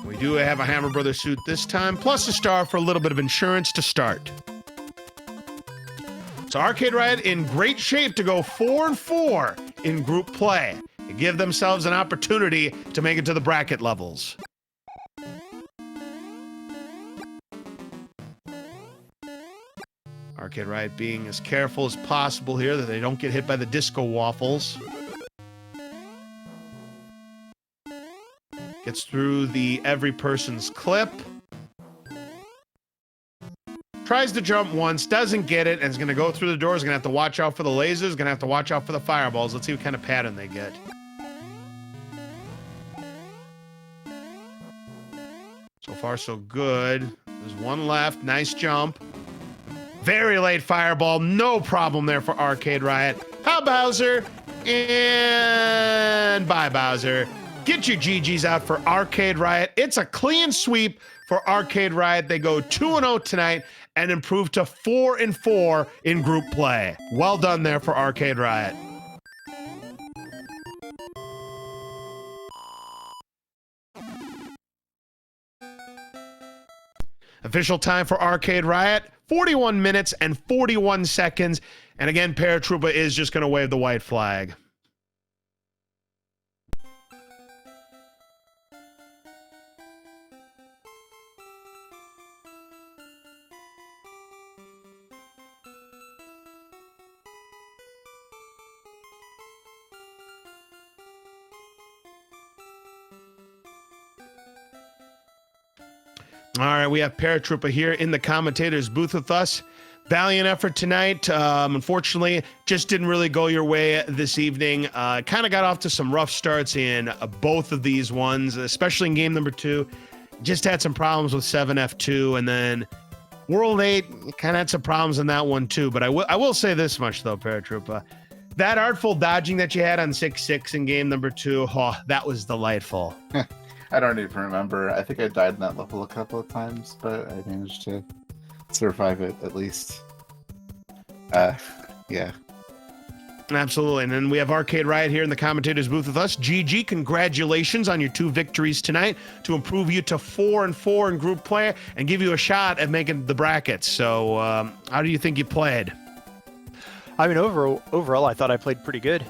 We do have a Hammer Brother suit this time, plus a star for a little bit of insurance to start. So ArcadeRiot in great shape to go 4-4 in group play. To give themselves an opportunity to make it to the bracket levels. ArcadeRiot being as careful as possible here that they don't get hit by the disco waffles. Gets through the every person's clip. Tries to jump once, doesn't get it, and is going to go through the doors. Going to have to watch out for the lasers, going to have to watch out for the fireballs. Let's see what kind of pattern they get. So far, so good. There's one left. Nice jump. Very late fireball. No problem there for ArcadeRiot. How Bowser? And bye, Bowser. Get your GGs out for ArcadeRiot. It's a clean sweep for ArcadeRiot. They go 2-0 tonight and improve to 4-4 in group play. Well done there for ArcadeRiot. Official time for ArcadeRiot, 41 minutes and 41 seconds. And again, Paratroopa is just going to wave the white flag. All right, we have Paratroopa here in the commentator's booth with us. Valiant effort tonight. Unfortunately, just didn't really go your way this evening. Kind of got off to some rough starts in both of these ones, especially in game number 2. Just had some problems with 7F2, and then World 8 kind of had some problems in that one too. But I will say this much though, Paratroopa. That artful dodging that you had on 6-6 in game number 2, oh, that was delightful. I don't even remember. I think I died in that level a couple of times, but I managed to survive it at least. Yeah. Absolutely. And then we have Arcade Riot here in the commentators booth with us. GG, congratulations on your 2 victories tonight to improve you to 4-4 in group play and give you a shot at making the brackets. So how do you think you played? I mean, overall, I thought I played pretty good.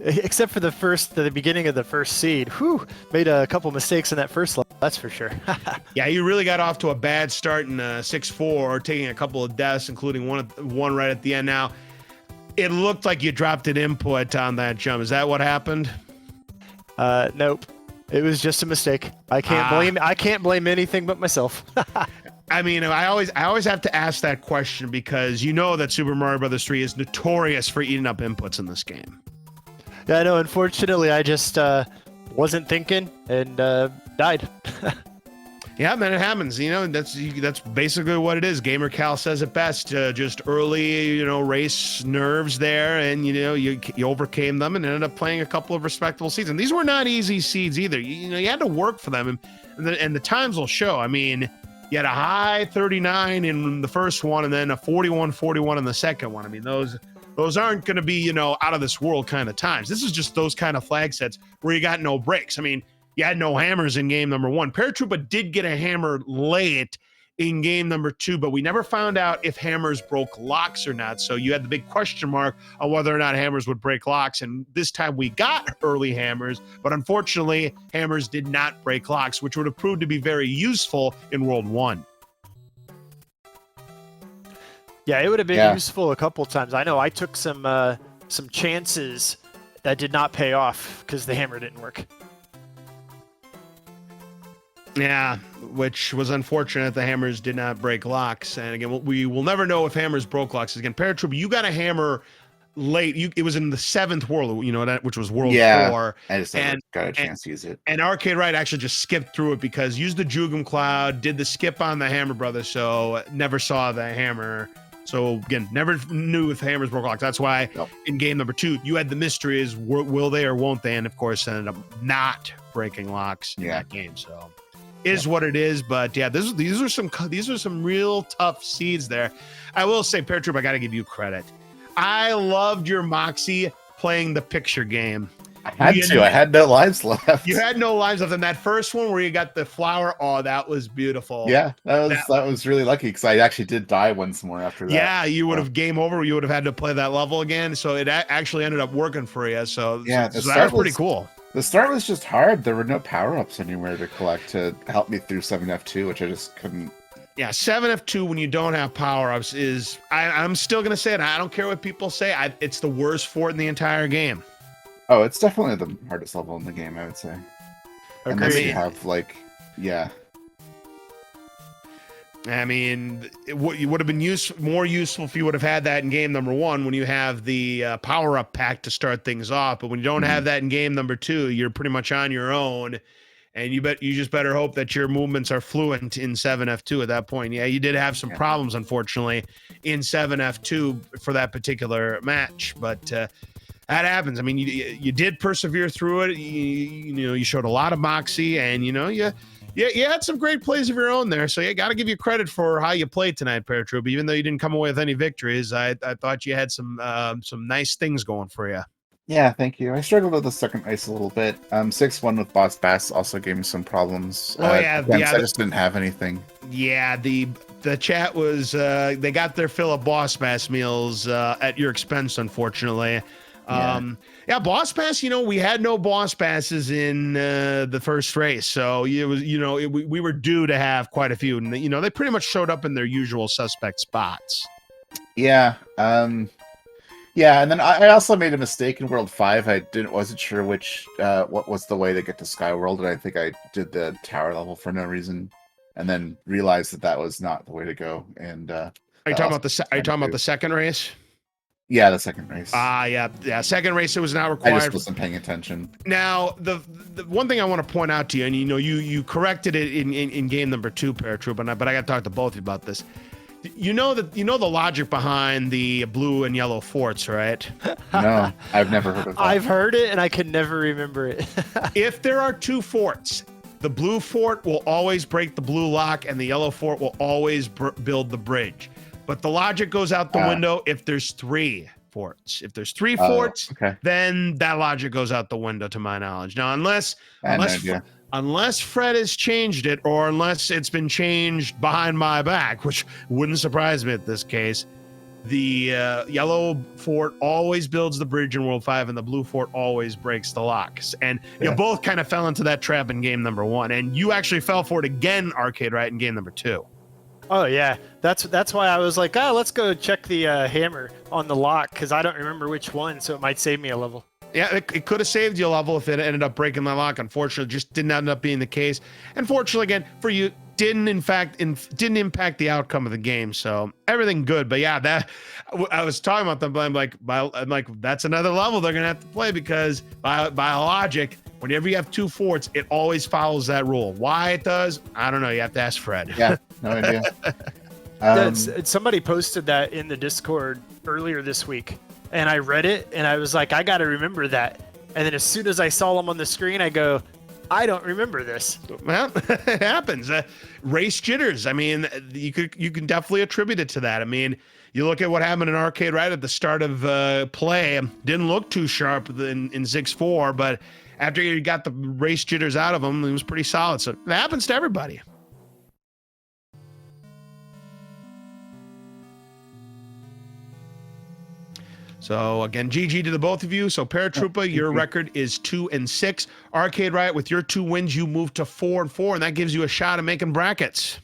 Except for the beginning of the first seed. Whew, made a couple mistakes in that first level, that's for sure. Yeah, you really got off to a bad start in 6-4, taking a couple of deaths, including one right at the end. Now, it looked like you dropped an input on that jump. Is that what happened? Nope. It was just a mistake. I can't blame anything but myself. I mean, I always have to ask that question because you know that Super Mario Bros. 3 is notorious for eating up inputs in this game. Yeah, no, unfortunately, I just wasn't thinking and died. Yeah, man, it happens. You know, that's basically what it is. Gamer Cal says it best. Just early, race nerves there, and you overcame them and ended up playing a couple of respectable seeds. And these were not easy seeds either. You had to work for them, and the times will show. I mean, you had a high 39 in the first one, and then a 41-41 in the second one. I mean, those aren't going to be out of this world kind of times. This is just those kind of flag sets where you got no breaks. I mean, you had no hammers in game number 1. Paratroopa did get a hammer late in game number 2, but we never found out if hammers broke locks or not. So you had the big question mark on whether or not hammers would break locks. And this time we got early hammers, but unfortunately, hammers did not break locks, which would have proved to be very useful in World 1. Yeah, it would have been useful a couple times. I know I took some chances that did not pay off because the hammer didn't work. Yeah, which was unfortunate. The hammers did not break locks. And again, we will never know if hammers broke locks. Again, Paratroopa, you got a hammer late. It was in the 7th world, which was World 4. I just never got a chance to use it. And Arcade Riot actually just skipped through it because used the Jugum Cloud, did the skip on the Hammer Brothers, so never saw the hammer. So again, never knew if hammers broke locks. That's why in game number 2, you had the mystery is will they or won't they? And of course, ended up not breaking locks in that game. So is what it is. But yeah, these are some real tough seeds there. I will say, Paratroop, I got to give you credit. I loved your Moxie playing the picture game. I had no lives left. You had no lives left in that first one where you got the flower. Oh, that was beautiful. Yeah, that was really lucky because I actually did die once more after that. Yeah, you would have game over. You would have had to play that level again. So it actually ended up working for you. So that was pretty cool. The start was just hard. There were no power-ups anywhere to collect to help me through 7F2, which I just couldn't. Yeah, 7F2 when you don't have power-ups is, I'm still going to say it. I don't care what people say. It's the worst fort in the entire game. Oh, it's definitely the hardest level in the game, I would say. Agreed. Unless you have, I mean, it would have been more useful if you would have had that in game number 1 when you have the power-up pack to start things off. But when you don't have that in game number 2, you're pretty much on your own. And you just better hope that your movements are fluent in 7F2 at that point. Yeah, you did have some problems, unfortunately, in 7F2 for that particular match. But that happens. I mean, you did persevere through it. You showed a lot of moxie, and you had some great plays of your own there. So you got to give you credit for how you played tonight, Paratroop. Even though you didn't come away with any victories, I thought you had some nice things going for you. Yeah, thank you. I struggled with the second ice a little bit. 6-1 with Boss Bass also gave me some problems. I just didn't have anything. Yeah, the chat was they got their fill of Boss Bass meals at your expense, unfortunately. Boss Bass, we had no Boss Passes in the first race, so it was we were due to have quite a few, and they pretty much showed up in their usual suspect spots. And then I also made a mistake in World 5. I wasn't sure what was the way to get to Sky World, and I think I did the tower level for no reason, and then realized that was not the way to go. And are you talking about the second race? Yeah, the second race. Second race, it was not required. I just wasn't paying attention. Now, the one thing I want to point out to you, and you corrected it in game number 2, Paratroop, but I got to talk to both of you about this. You know the logic behind the blue and yellow forts, right? No, I've never heard of that. I've heard it, and I can never remember it. If there are 2 forts, the blue fort will always break the blue lock, and the yellow fort will always build the bridge. But the logic goes out the window if there's 3 forts. If there's 3 forts, okay. then that logic goes out the window, to my knowledge. Now, unless Fred has changed it, or unless it's been changed behind my back, which wouldn't surprise me at this case, the yellow fort always builds the bridge in World 5, and the blue fort always breaks the locks. And you both kind of fell into that trap in game number 1, and you actually fell for it again, ArcadeRiot, in game number 2. Oh yeah, that's why I was like, oh, let's go check the hammer on the lock, because I don't remember which one, so it might save me a level. Yeah, it could have saved you a level if it ended up breaking the lock. Unfortunately, just didn't end up being the case. Unfortunately, again, for you, didn't impact the outcome of the game. So everything good. But yeah, that I was talking about them. But I'm like, that's another level they're gonna have to play, because by logic, whenever you have 2 forts, it always follows that rule. Why it does, I don't know. You have to ask Fred. Yeah, no idea. Somebody posted that in the Discord earlier this week, and I read it, and I was like, I got to remember that. And then as soon as I saw them on the screen, I go, I don't remember this. Well, it happens. Race jitters. I mean, you can definitely attribute it to that. I mean, you look at what happened in ArcadeRiot at the start of play. Didn't look too sharp in 6-4, but after you got the race jitters out of him, it was pretty solid. So it happens to everybody. So again, GG to the both of you. So Paratroopa, your record is 2-6. ArcadeRiot, with your 2 wins, you move to 4-4, and that gives you a shot at making brackets.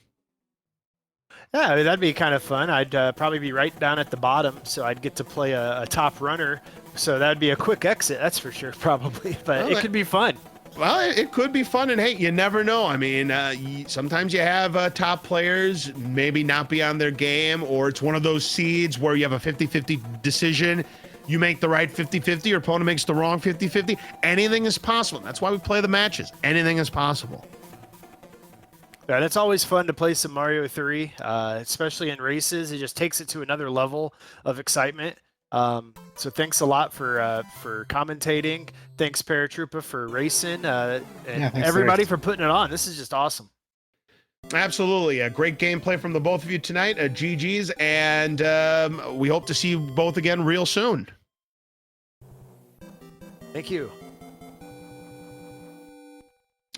Yeah, that'd be kind of fun. I'd probably be right down at the bottom, so I'd get to play a top runner. So that'd be a quick exit, that's for sure, probably. But it could be fun. Well, it could be fun, and hey, you never know. I mean, sometimes you have top players maybe not be on their game, or it's one of those seeds where you have a 50-50 decision. You make the right 50-50, your opponent makes the wrong 50-50. Anything is possible. That's why we play the matches. Anything is possible. Yeah, and it's always fun to play some Mario 3, especially in races. It just takes it to another level of excitement. So thanks a lot for commentating. Thanks, Paratroopa, for racing, and everybody for putting it on. This is just awesome. Absolutely. A great gameplay from the both of you tonight. GG's, and we hope to see you both again real soon. Thank you.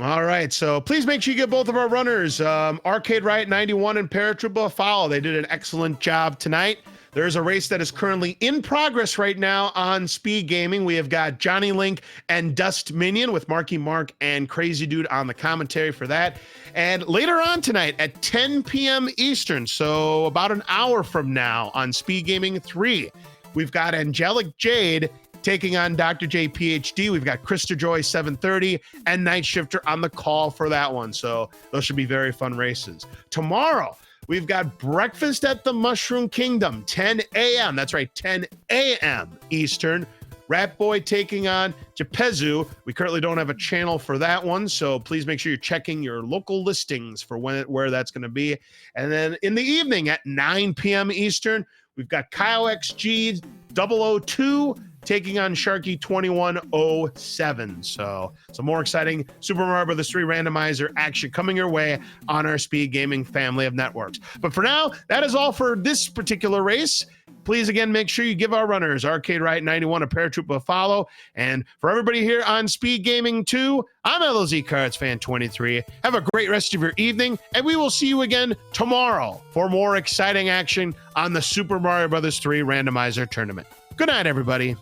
All right, so please make sure you give both of our runners, ArcadeRiot91 and Paratroopa, a follow. They did an excellent job tonight. There's a race that is currently in progress right now on SpeedGaming. We have got Johnny Link and Dust Minion with Marky Mark and Crazy Dude on the commentary for that. And later on tonight at 10 p.m. Eastern, so about an hour from now on SpeedGaming 3, we've got Angelic Jade taking on Dr. J PhD. We've got Krista Joy 7:30 and Night Shifter on the call for that one. So those should be very fun races. Tomorrow, we've got Breakfast at the Mushroom Kingdom, 10 a.m. That's right, 10 a.m. Eastern. Rat Boy taking on Jepezu. We currently don't have a channel for that one, so please make sure you're checking your local listings for where that's going to be. And then in the evening at 9 p.m. Eastern, we've got Kyle XG 002 taking on Sharky 2107. So some more exciting Super Mario Bros. 3 randomizer action coming your way on our SpeedGaming family of networks. But for now, that is all for this particular race. Please, again, make sure you give our runners, ArcadeRiot91, a Paratroopa, a follow. And for everybody here on SpeedGaming 2, I'm LOZ Cards Fan 23. Have a great rest of your evening, and we will see you again tomorrow for more exciting action on the Super Mario Bros. 3 randomizer tournament. Good night, everybody.